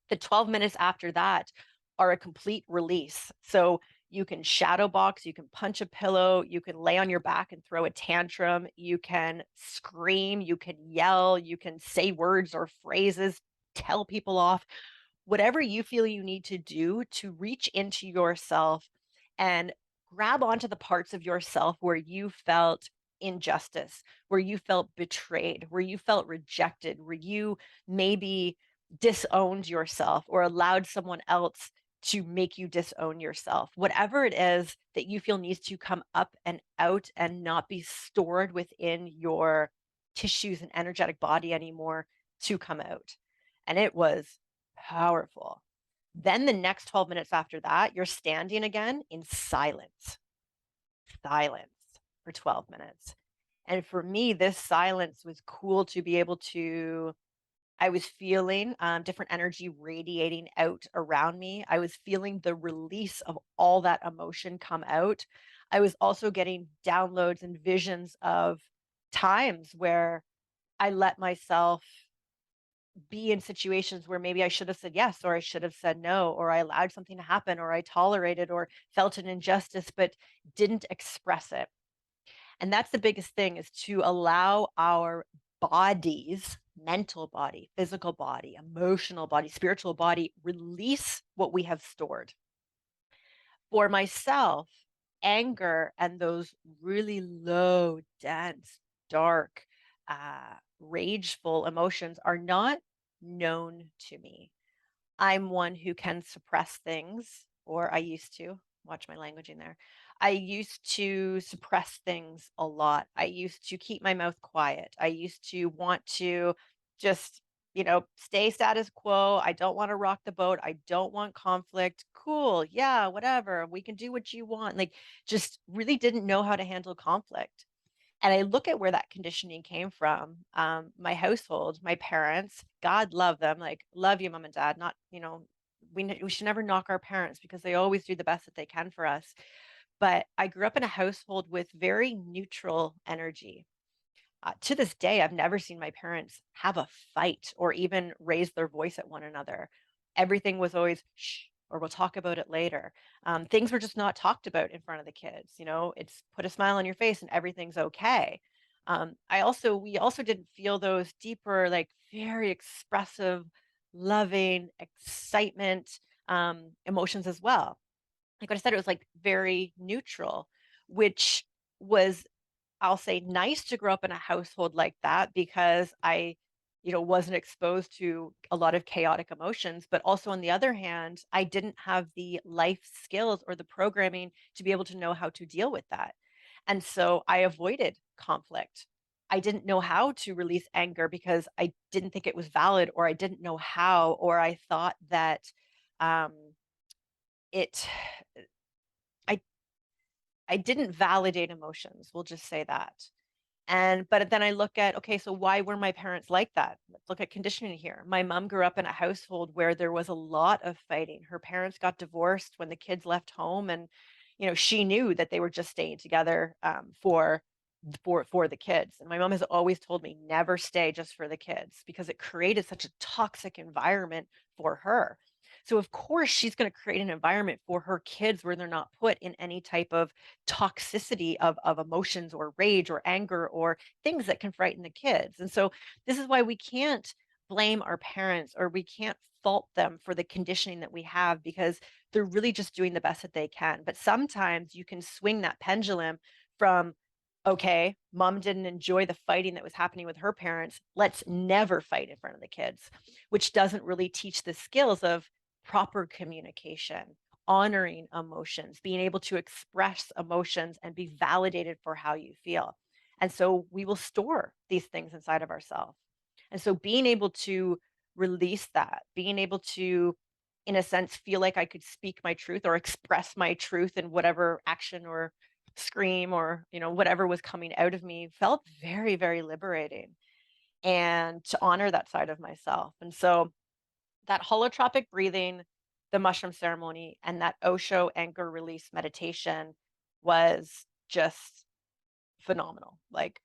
The 12 minutes after that are a complete release. So you can shadow box, you can punch a pillow, you can lay on your back and throw a tantrum, you can scream, you can yell, you can say words or phrases, tell people off, whatever you feel you need to do to reach into yourself and grab onto the parts of yourself where you felt injustice, where you felt betrayed, where you felt rejected, where you maybe disowned yourself or allowed someone else to make you disown yourself. Whatever it is that you feel needs to come up and out and not be stored within your tissues and energetic body anymore to come out. And it was powerful. Then the next 12 minutes after that, you're standing again in silence for 12 minutes. And for me, this silence was cool to be able to. I was feeling different energy radiating out around me. I was feeling the release of all that emotion come out. I was also getting downloads and visions of times where I let myself be in situations where maybe I should have said yes, or I should have said no, or I allowed something to happen, or I tolerated or felt an injustice, but didn't express it. And that's the biggest thing is to allow our bodies, mental body, physical body, emotional body, spiritual body, release what we have stored. For myself, anger and those really low, dense, dark, rageful emotions are not known to me. I'm one who can suppress things, or I used to. Watch my languaging there. I used to suppress things a lot. I used to keep my mouth quiet. I used to want to just, stay status quo. I don't want to rock the boat. I don't want conflict. Cool. Yeah, whatever. We can do what you want. Like, just really didn't know how to handle conflict. And I look at where that conditioning came from. My household, my parents, God love them, like love you, mom and dad. Not, we should never knock our parents because they always do the best that they can for us. But I grew up in a household with very neutral energy. To this day, I've never seen my parents have a fight or even raise their voice at one another. Everything was always shh, or we'll talk about it later. Things were just not talked about in front of the kids. It's put a smile on your face and everything's okay. We also didn't feel those deeper, like very expressive, loving, excitement emotions as well. Like what I said, it was like very neutral, which was, I'll say, nice to grow up in a household like that because I, wasn't exposed to a lot of chaotic emotions. But also, on the other hand, I didn't have the life skills or the programming to be able to know how to deal with that. And so I avoided conflict. I didn't know how to release anger because I didn't think it was valid, or I didn't know how, or I thought that um, it, I, I didn't validate emotions. We'll just say that. But then I look at, okay, so why were my parents like that? Let's look at conditioning here. My mom grew up in a household where there was a lot of fighting. Her parents got divorced when the kids left home, and she knew that they were just staying together for the kids. And my mom has always told me never stay just for the kids because it created such a toxic environment for her. So of course she's going to create an environment for her kids where they're not put in any type of toxicity of emotions or rage or anger or things that can frighten the kids. And so this is why we can't blame our parents, or we can't fault them for the conditioning that we have, because they're really just doing the best that they can. But sometimes you can swing that pendulum from, okay, mom didn't enjoy the fighting that was happening with her parents. Let's never fight in front of the kids, which doesn't really teach the skills of proper communication, honoring emotions, being able to express emotions and be validated for how you feel. And so we will store these things inside of ourselves. And so being able to release that, being able to in a sense, feel like I could speak my truth or express my truth in whatever action or scream or, whatever was coming out of me felt very, very liberating, and to honor that side of myself. And so that holotropic breathing, the mushroom ceremony, and that Osho anger release meditation was just phenomenal, like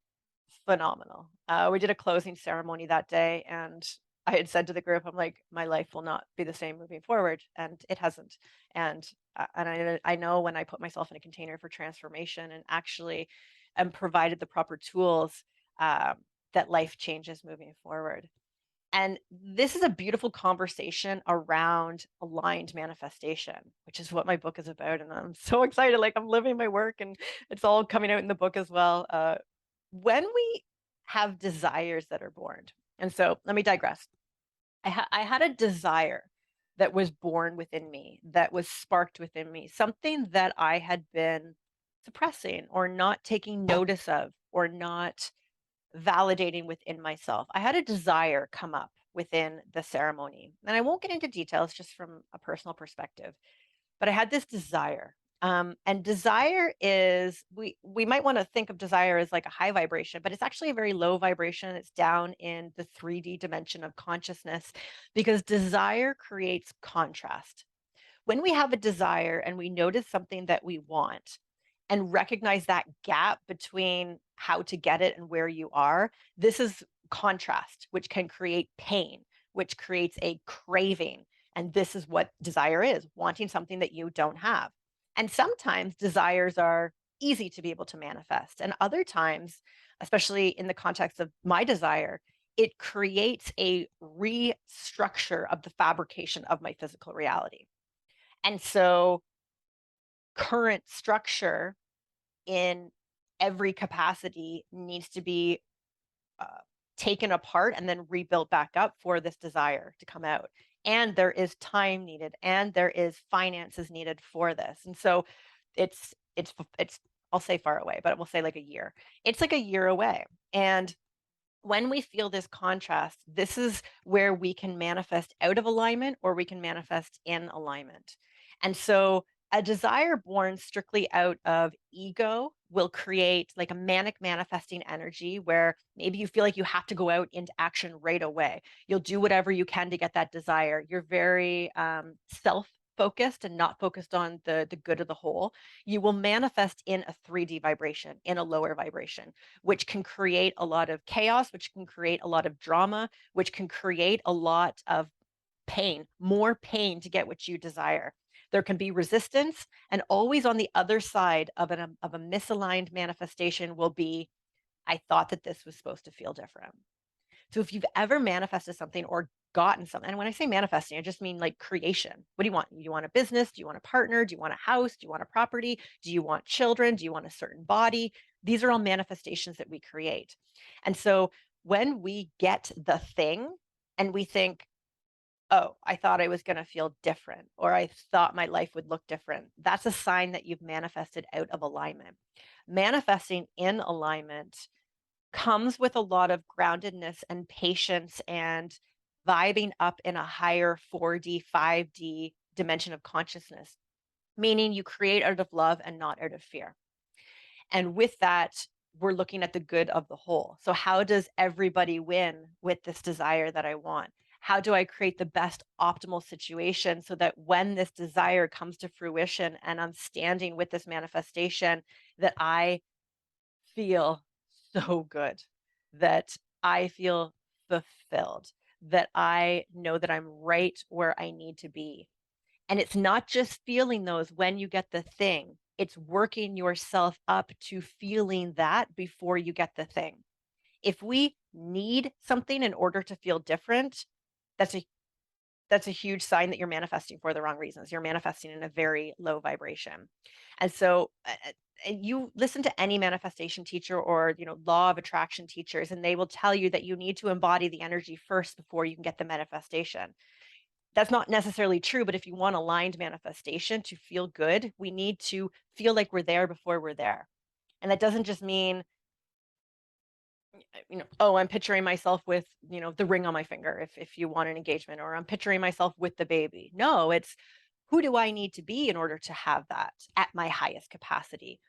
phenomenal. We did a closing ceremony that day, and I had said to the group, I'm like, my life will not be the same moving forward, and it hasn't. And I know when I put myself in a container for transformation and actually am provided the proper tools, um, that life changes moving forward. And this is a beautiful conversation around aligned manifestation, which is what my book is about. And I'm so excited. Like, I'm living my work and it's all coming out in the book as well. When we have desires that are born, and so let me digress. I had a desire that was born within me, that was sparked within me, something that I had been suppressing or not taking notice of or not validating within myself. I had a desire come up within the ceremony. And I won't get into details just from a personal perspective, but I had this desire. And desire is we might want to think of desire as like a high vibration, but it's actually a very low vibration. It's down in the 3D dimension of consciousness because desire creates contrast. When we have a desire and we notice something that we want and recognize that gap between how to get it and where you are, this is contrast, which can create pain, which creates a craving. And this is what desire is, wanting something that you don't have. And sometimes desires are easy to be able to manifest. And other times, especially in the context of my desire, it creates a restructure of the fabrication of my physical reality. And so current structure in every capacity needs to be uh, taken apart and then rebuilt back up for this desire to come out. And there is time needed and there is finances needed for this. And so it's I'll say far away, but we'll say like a year. It's like a year away. And when we feel this contrast, this is where we can manifest out of alignment or we can manifest in alignment. And so a desire born strictly out of ego will create like a manic manifesting energy where maybe you feel like you have to go out into action right away. You'll do whatever you can to get that desire. You're very self focused and not focused on the good of the whole. You will manifest in a 3D vibration, in a lower vibration, which can create a lot of chaos, which can create a lot of drama, which can create a lot of pain, more pain to get what you desire. There can be resistance, and always on the other side of a misaligned manifestation will be, I thought that this was supposed to feel different. So if you've ever manifested something or gotten something, and when I say manifesting, I just mean like creation. What do you want? Do you want a business? Do you want a partner? Do you want a house? Do you want a property? Do you want children? Do you want a certain body? These are all manifestations that we create. And so when we get the thing and we think, oh, I thought I was going to feel different, or I thought my life would look different, that's a sign that you've manifested out of alignment. Manifesting in alignment comes with a lot of groundedness and patience and vibing up in a higher 4D, 5D dimension of consciousness, meaning you create out of love and not out of fear. And with that, we're looking at the good of the whole. So, how does everybody win with this desire that I want? How do I create the best optimal situation so that when this desire comes to fruition and I'm standing with this manifestation, that I feel so good, that I feel fulfilled, that I know that I'm right where I need to be. And it's not just feeling those when you get the thing, it's working yourself up to feeling that before you get the thing. If we need something in order to feel different, that's a that's a huge sign that you're manifesting for the wrong reasons. You're manifesting in a very low vibration. And so you listen to any manifestation teacher or, law of attraction teachers, and they will tell you that you need to embody the energy first before you can get the manifestation. That's not necessarily true, but if you want aligned manifestation to feel good, we need to feel like we're there before we're there. And that doesn't just mean oh, I'm picturing myself with, the ring on my finger if you want an engagement, or I'm picturing myself with the baby. No, it's who do I need to be in order to have that at my highest capacity?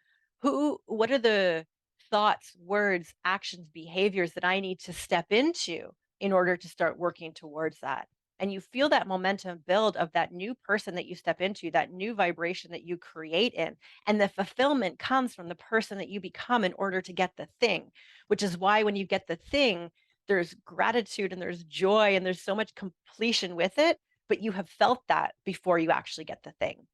What are the thoughts, words, actions, behaviors that I need to step into in order to start working towards that? And you feel that momentum build of that new person that you step into, that new vibration that you create in. And the fulfillment comes from the person that you become in order to get the thing, which is why when you get the thing, there's gratitude and there's joy and there's so much completion with it, but you have felt that before you actually get the thing.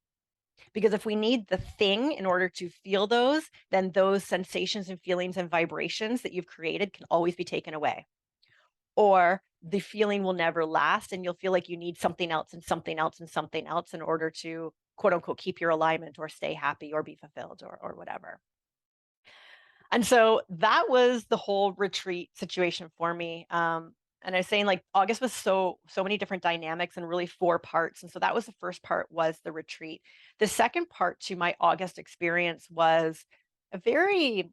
Because if we need the thing in order to feel those, then those sensations and feelings and vibrations that you've created can always be taken away. Or the feeling will never last, and you'll feel like you need something else and something else and something else in order to quote unquote keep your alignment or stay happy or be fulfilled or whatever. And so that was the whole retreat situation for me. And I was saying, like, August was so many different dynamics and really four parts. And so that was the first part, was the retreat. The second part to my August experience was a very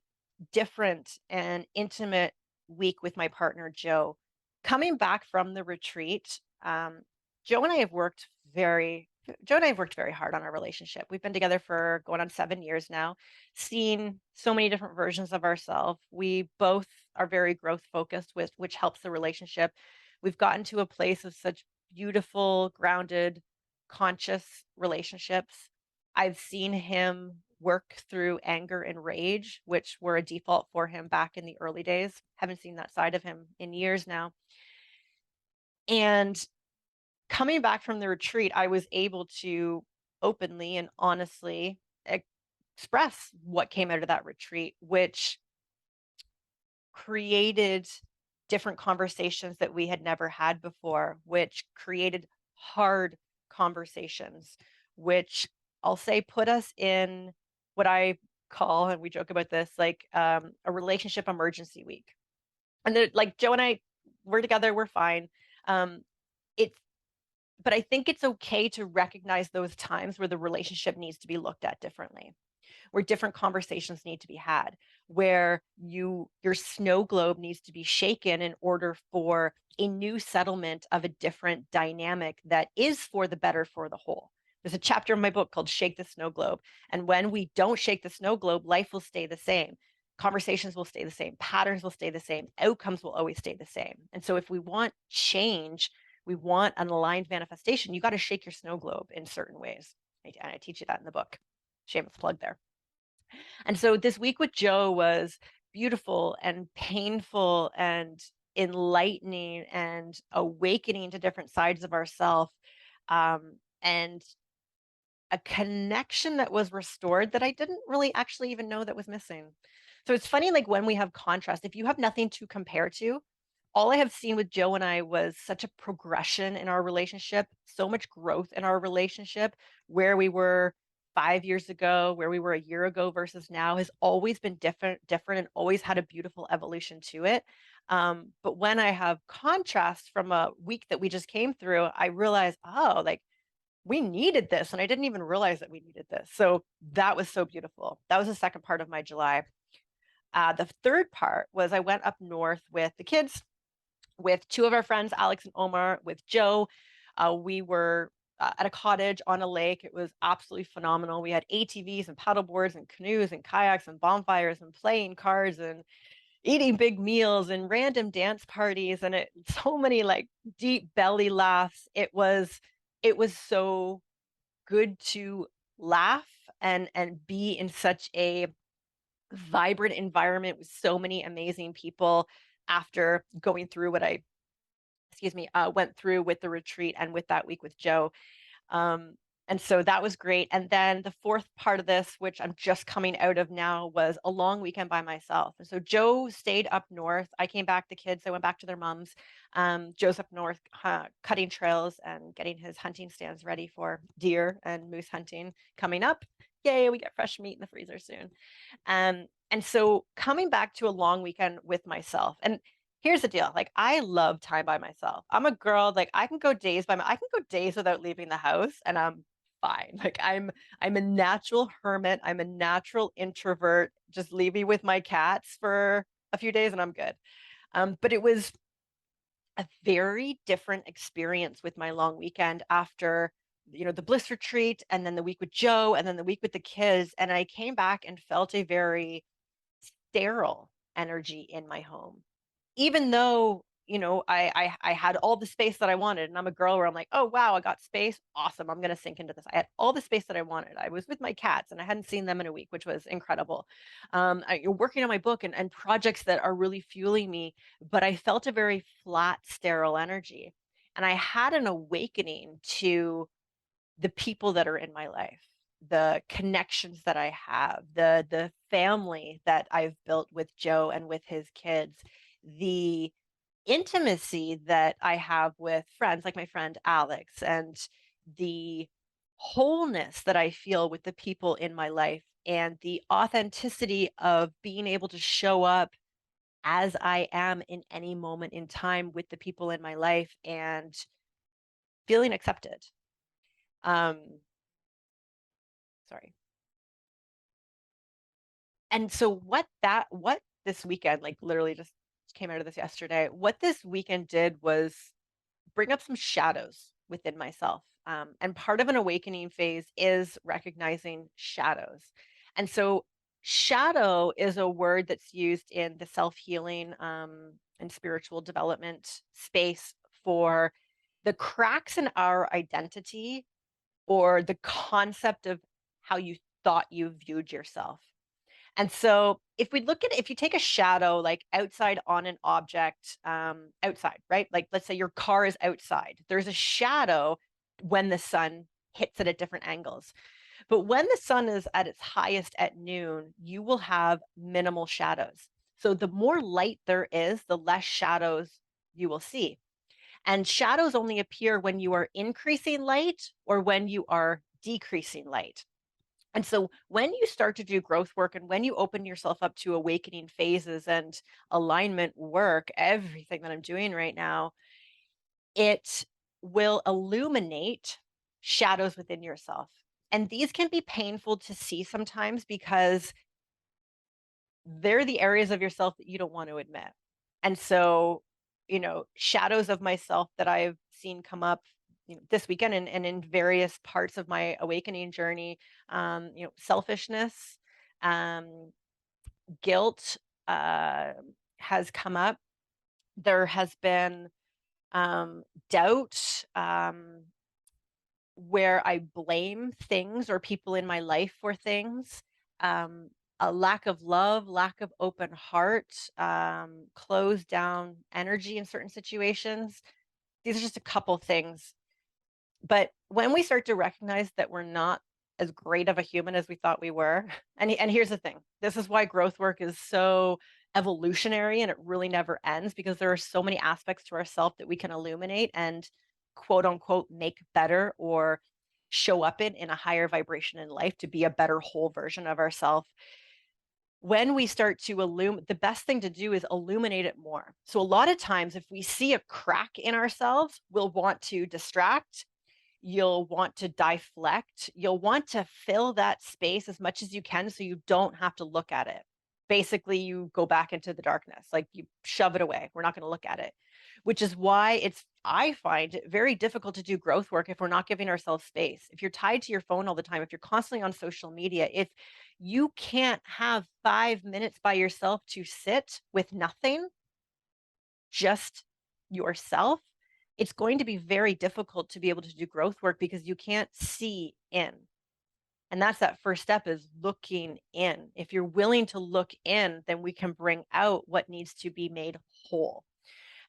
different and intimate week with my partner Joe. Coming back from the retreat, Joe and I have worked very Joe and I have worked very hard on our relationship. We've been together for going on 7 years now, seen so many different versions of ourselves. We both are very growth focused, with which helps the relationship. We've gotten to a place of such beautiful, grounded, conscious relationships. I've seen him work through anger and rage, which were a default for him back in the early days. Haven't seen that side of him in years now. And coming back from the retreat, I was able to openly and honestly express what came out of that retreat, which created different conversations that we had never had before, which created hard conversations, which I'll say put us in what I call, and we joke about this, like a relationship emergency week. And like Joe and I, we're together, we're fine. Um, it's but I think it's okay to recognize those times where the relationship needs to be looked at differently, where different conversations need to be had, where your snow globe needs to be shaken in order for a new settlement of a different dynamic that is for the better for the whole. There's a chapter in my book called Shake the Snow Globe. And when we don't shake the snow globe, life will stay the same. Conversations will stay the same. Patterns will stay the same. Outcomes will always stay the same. And so if we want change, we want an aligned manifestation, you got to shake your snow globe in certain ways. And I teach you that in the book. Shameless plug there. And so this week with Joe was beautiful and painful and enlightening and awakening to different sides of ourselves, and a connection that was restored that I didn't really actually even know that was missing. So it's funny, like when we have contrast, if you have nothing to compare to, all I have seen with Joe and I was such a progression in our relationship, so much growth in our relationship. Where we were 5 years ago, where we were a year ago versus now has always been different and always had a beautiful evolution to it. But when I have contrast from a week that we just came through, I realized, oh, like we needed this. And I didn't even realize that we needed this. So that was so beautiful. That was the second part of my July. The third part was I went up north with the kids, with two of our friends, Alex and Omar, with Joe. We were at a cottage on a lake. It was absolutely phenomenal. We had ATVs and paddle boards and canoes and kayaks and bonfires and playing cards and eating big meals and random dance parties, and so many like deep belly laughs. It was so good to laugh and be in such a vibrant environment with so many amazing people after going through what I went through with the retreat and with that week with Joe. Um, and so that was great. And then the fourth part of this, which I'm just coming out of now, was a long weekend by myself. And so Joe stayed up north. I came back, the kids, I went back to their moms. Joe's up north cutting trails and getting his hunting stands ready for deer and moose hunting coming up. Yay, we get fresh meat in the freezer soon. And so coming back to a long weekend with myself, and here's the deal, like I love time by myself. I'm a girl, like I can go days without leaving the house and I'm fine. Like I'm a natural hermit. I'm a natural introvert. Just leave me with my cats for a few days and I'm good. But it was a very different experience with my long weekend after, the Bliss retreat and then the week with Joe and then the week with the kids. And I came back and felt a very sterile energy in my home, even though I had all the space that I wanted, and I'm a girl where I'm like, oh wow, I got space, awesome, I'm gonna sink into this. I had all the space that I wanted. I was with my cats and I hadn't seen them in a week, which was incredible. You're working on my book and projects that are really fueling me, but I felt a very flat, sterile energy, and I had an awakening to the people that are in my life, the connections that I have, the family that I've built with Joe and with his kids, the intimacy that I have with friends like my friend Alex, and the wholeness that I feel with the people in my life, and the authenticity of being able to show up as I am in any moment in time with the people in my life and feeling accepted. Um, Sorry. And so what this weekend, like literally just came out of this yesterday, what this weekend did was bring up some shadows within myself. And part of an awakening phase is recognizing shadows. And so shadow is a word that's used in the self-healing and spiritual development space for the cracks in our identity, or the concept of how you thought you viewed yourself. And so if you take a shadow like outside on an object, outside, right? Like let's say your car is outside, there's a shadow when the sun hits it at different angles. But when the sun is at its highest at noon, you will have minimal shadows. So the more light there is, the less shadows you will see. And shadows only appear when you are increasing light or when you are decreasing light. And so when you start to do growth work and when you open yourself up to awakening phases and alignment work, everything that I'm doing right now, it will illuminate shadows within yourself. And these can be painful to see sometimes because they're the areas of yourself that you don't want to admit. And so, shadows of myself that I've seen come up, this weekend and in various parts of my awakening journey, selfishness, um, guilt has come up. There has been doubt, where I blame things or people in my life for things, um, a lack of love, lack of open heart, closed down energy in certain situations. These are just a couple things. But when we start to recognize that we're not as great of a human as we thought we were, and here's the thing, this is why growth work is so evolutionary and it really never ends, because there are so many aspects to ourself that we can illuminate and quote unquote make better or show up in a higher vibration in life to be a better whole version of ourselves. When we start to illuminate, the best thing to do is illuminate it more. So a lot of times if we see a crack in ourselves, we'll want to distract, you'll want to deflect, you'll want to fill that space as much as you can so you don't have to look at it. Basically, you go back into the darkness, like you shove it away. We're not going to look at it, which is why I find it very difficult to do growth work if we're not giving ourselves space. If you're tied to your phone all the time, if you're constantly on social media, if you can't have 5 minutes by yourself to sit with nothing, just yourself, it's going to be very difficult to be able to do growth work because you can't see in. And that's that first step, is looking in. If you're willing to look in, then we can bring out what needs to be made whole.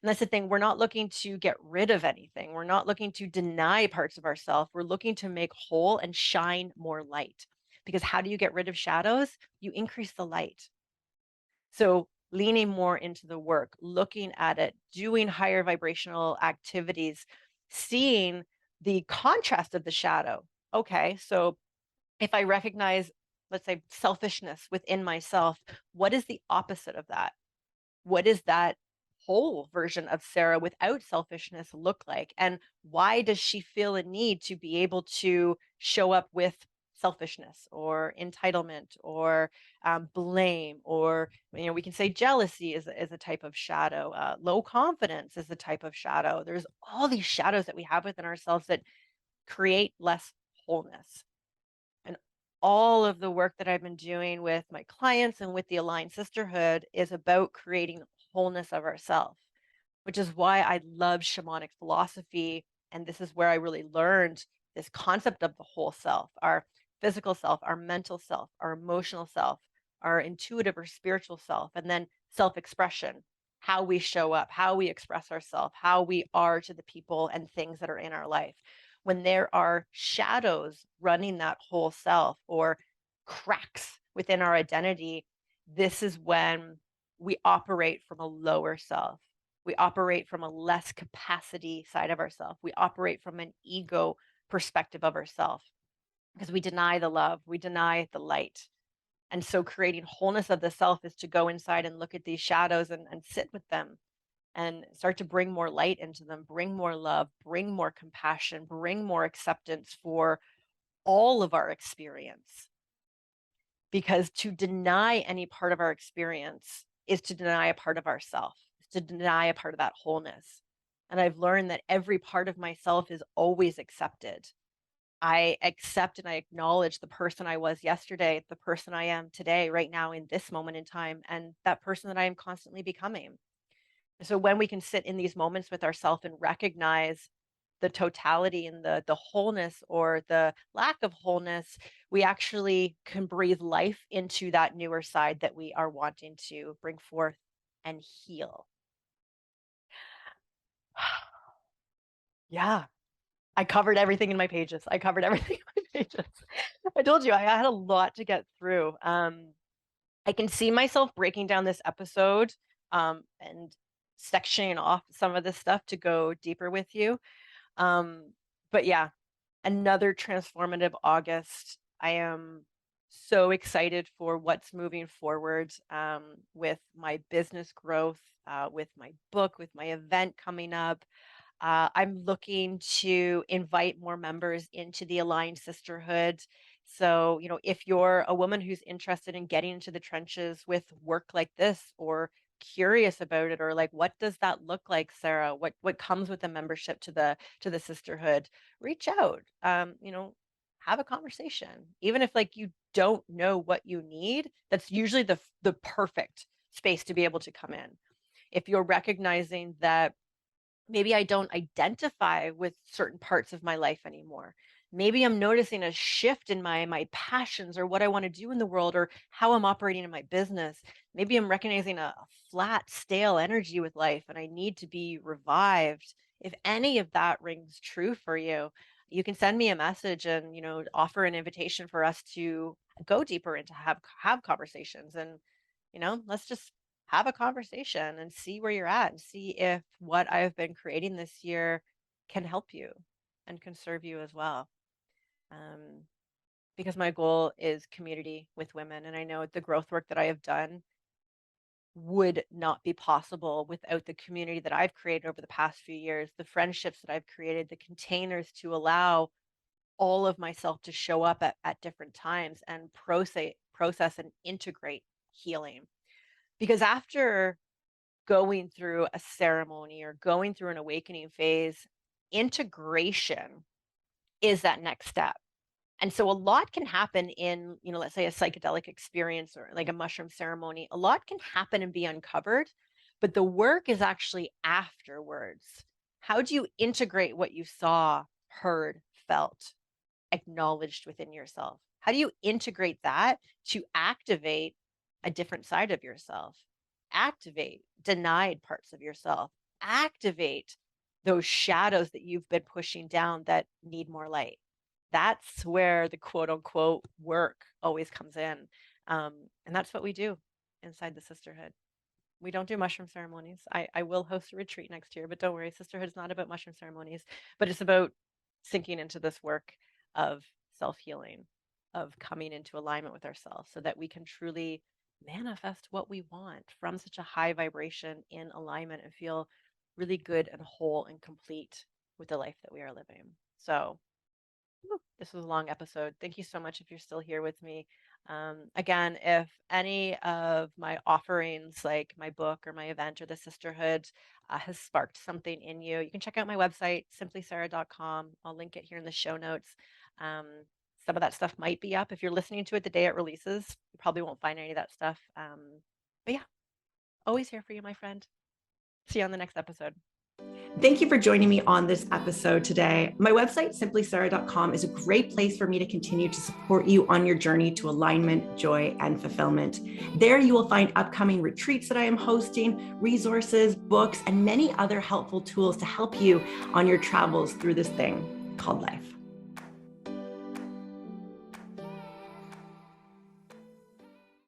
And that's the thing. We're not looking to get rid of anything. We're not looking to deny parts of ourselves. We're looking to make whole and shine more light. Because how do you get rid of shadows? You increase the light. So leaning more into the work, looking at it, doing higher vibrational activities, seeing the contrast of the shadow. Okay, so if I recognize, let's say, selfishness within myself, what is the opposite of that? What is that whole version of Sarah without selfishness look like? And why does she feel a need to be able to show up with selfishness or entitlement or blame, or we can say jealousy is a type of shadow. Low confidence is a type of shadow. There's all these shadows that we have within ourselves that create less wholeness. And all of the work that I've been doing with my clients and with the Aligned Sisterhood is about creating wholeness of ourselves, which is why I love shamanic philosophy. And this is where I really learned this concept of the whole self, our physical self, our mental self, our emotional self, our intuitive or spiritual self, and then self expression, how we show up, how we express ourselves, how we are to the people and things that are in our life. When there are shadows running that whole self or cracks within our identity, this is when we operate from a lower self. We operate from a less capacity side of ourselves. We operate from an ego perspective of ourselves because we deny the love, we deny the light. And so creating wholeness of the self is to go inside and look at these shadows and sit with them and start to bring more light into them, bring more love, bring more compassion, bring more acceptance for all of our experience. Because to deny any part of our experience is to deny a part of ourself, to deny a part of that wholeness. And I've learned that every part of myself is always accepted. I accept and I acknowledge the person I was yesterday, the person I am today, right now in this moment in time, and that person that I am constantly becoming. So when we can sit in these moments with ourselves and recognize the totality and the wholeness or the lack of wholeness, we actually can breathe life into that newer side that we are wanting to bring forth and heal. Yeah, I covered everything in my pages. I covered everything in my pages. I told you I had a lot to get through. I can see myself breaking down this episode and sectioning off some of this stuff to go deeper with you. But yeah, another transformative August. I am so excited for what's moving forward with my business growth, with my book, with my event coming up. I'm looking to invite more members into the Aligned Sisterhood. So, if you're a woman who's interested in getting into the trenches with work like this, or curious about it, or like, what does that look like, Sarah? What comes with a membership to the sisterhood? Reach out. Have a conversation. Even if like you don't know what you need, that's usually the perfect space to be able to come in. If you're recognizing that maybe I don't identify with certain parts of my life anymore. Maybe I'm noticing a shift in my passions or what I want to do in the world or how I'm operating in my business. Maybe I'm recognizing a flat, stale energy with life and I need to be revived. If any of that rings true for you, you can send me a message and offer an invitation for us to go deeper and to have conversations and let's just have a conversation and see where you're at and see if what I've been creating this year can help you and can serve you as well. Um, because my goal is community with women. And I know the growth work that I have done would not be possible without the community that I've created over the past few years, the friendships that I've created, the containers to allow all of myself to show up at different times and process and integrate healing. Because after going through a ceremony or going through an awakening phase, integration is that next step. And so a lot can happen in, let's say a psychedelic experience or like a mushroom ceremony. A lot can happen and be uncovered, but the work is actually afterwards. How do you integrate what you saw, heard, felt, acknowledged within yourself? How do you integrate that to activate a different side of yourself? Activate denied parts of yourself. Activate those shadows that you've been pushing down that need more light. That's where the quote unquote work always comes in. And that's what we do inside the sisterhood. We don't do mushroom ceremonies. I will host a retreat next year, but don't worry, sisterhood is not about mushroom ceremonies, but it's about sinking into this work of self healing, of coming into alignment with ourselves so that we can truly manifest what we want from such a high vibration in alignment and feel really good and whole and complete with the life that we are living. So This was a long episode. Thank you so much if you're still here with me. Again, if any of my offerings, like my book or my event or the sisterhood, has sparked something in you, you can check out my website, simplysarah.com. I'll link it here in the show notes. Um, some of that stuff might be up. If you're listening to it the day it releases, you probably won't find any of that stuff. But yeah, always here for you, my friend. See you on the next episode. Thank you for joining me on this episode today. My website, simplysarah.com, is a great place for me to continue to support you on your journey to alignment, joy, and fulfillment. There you will find upcoming retreats that I am hosting, resources, books, and many other helpful tools to help you on your travels through this thing called life.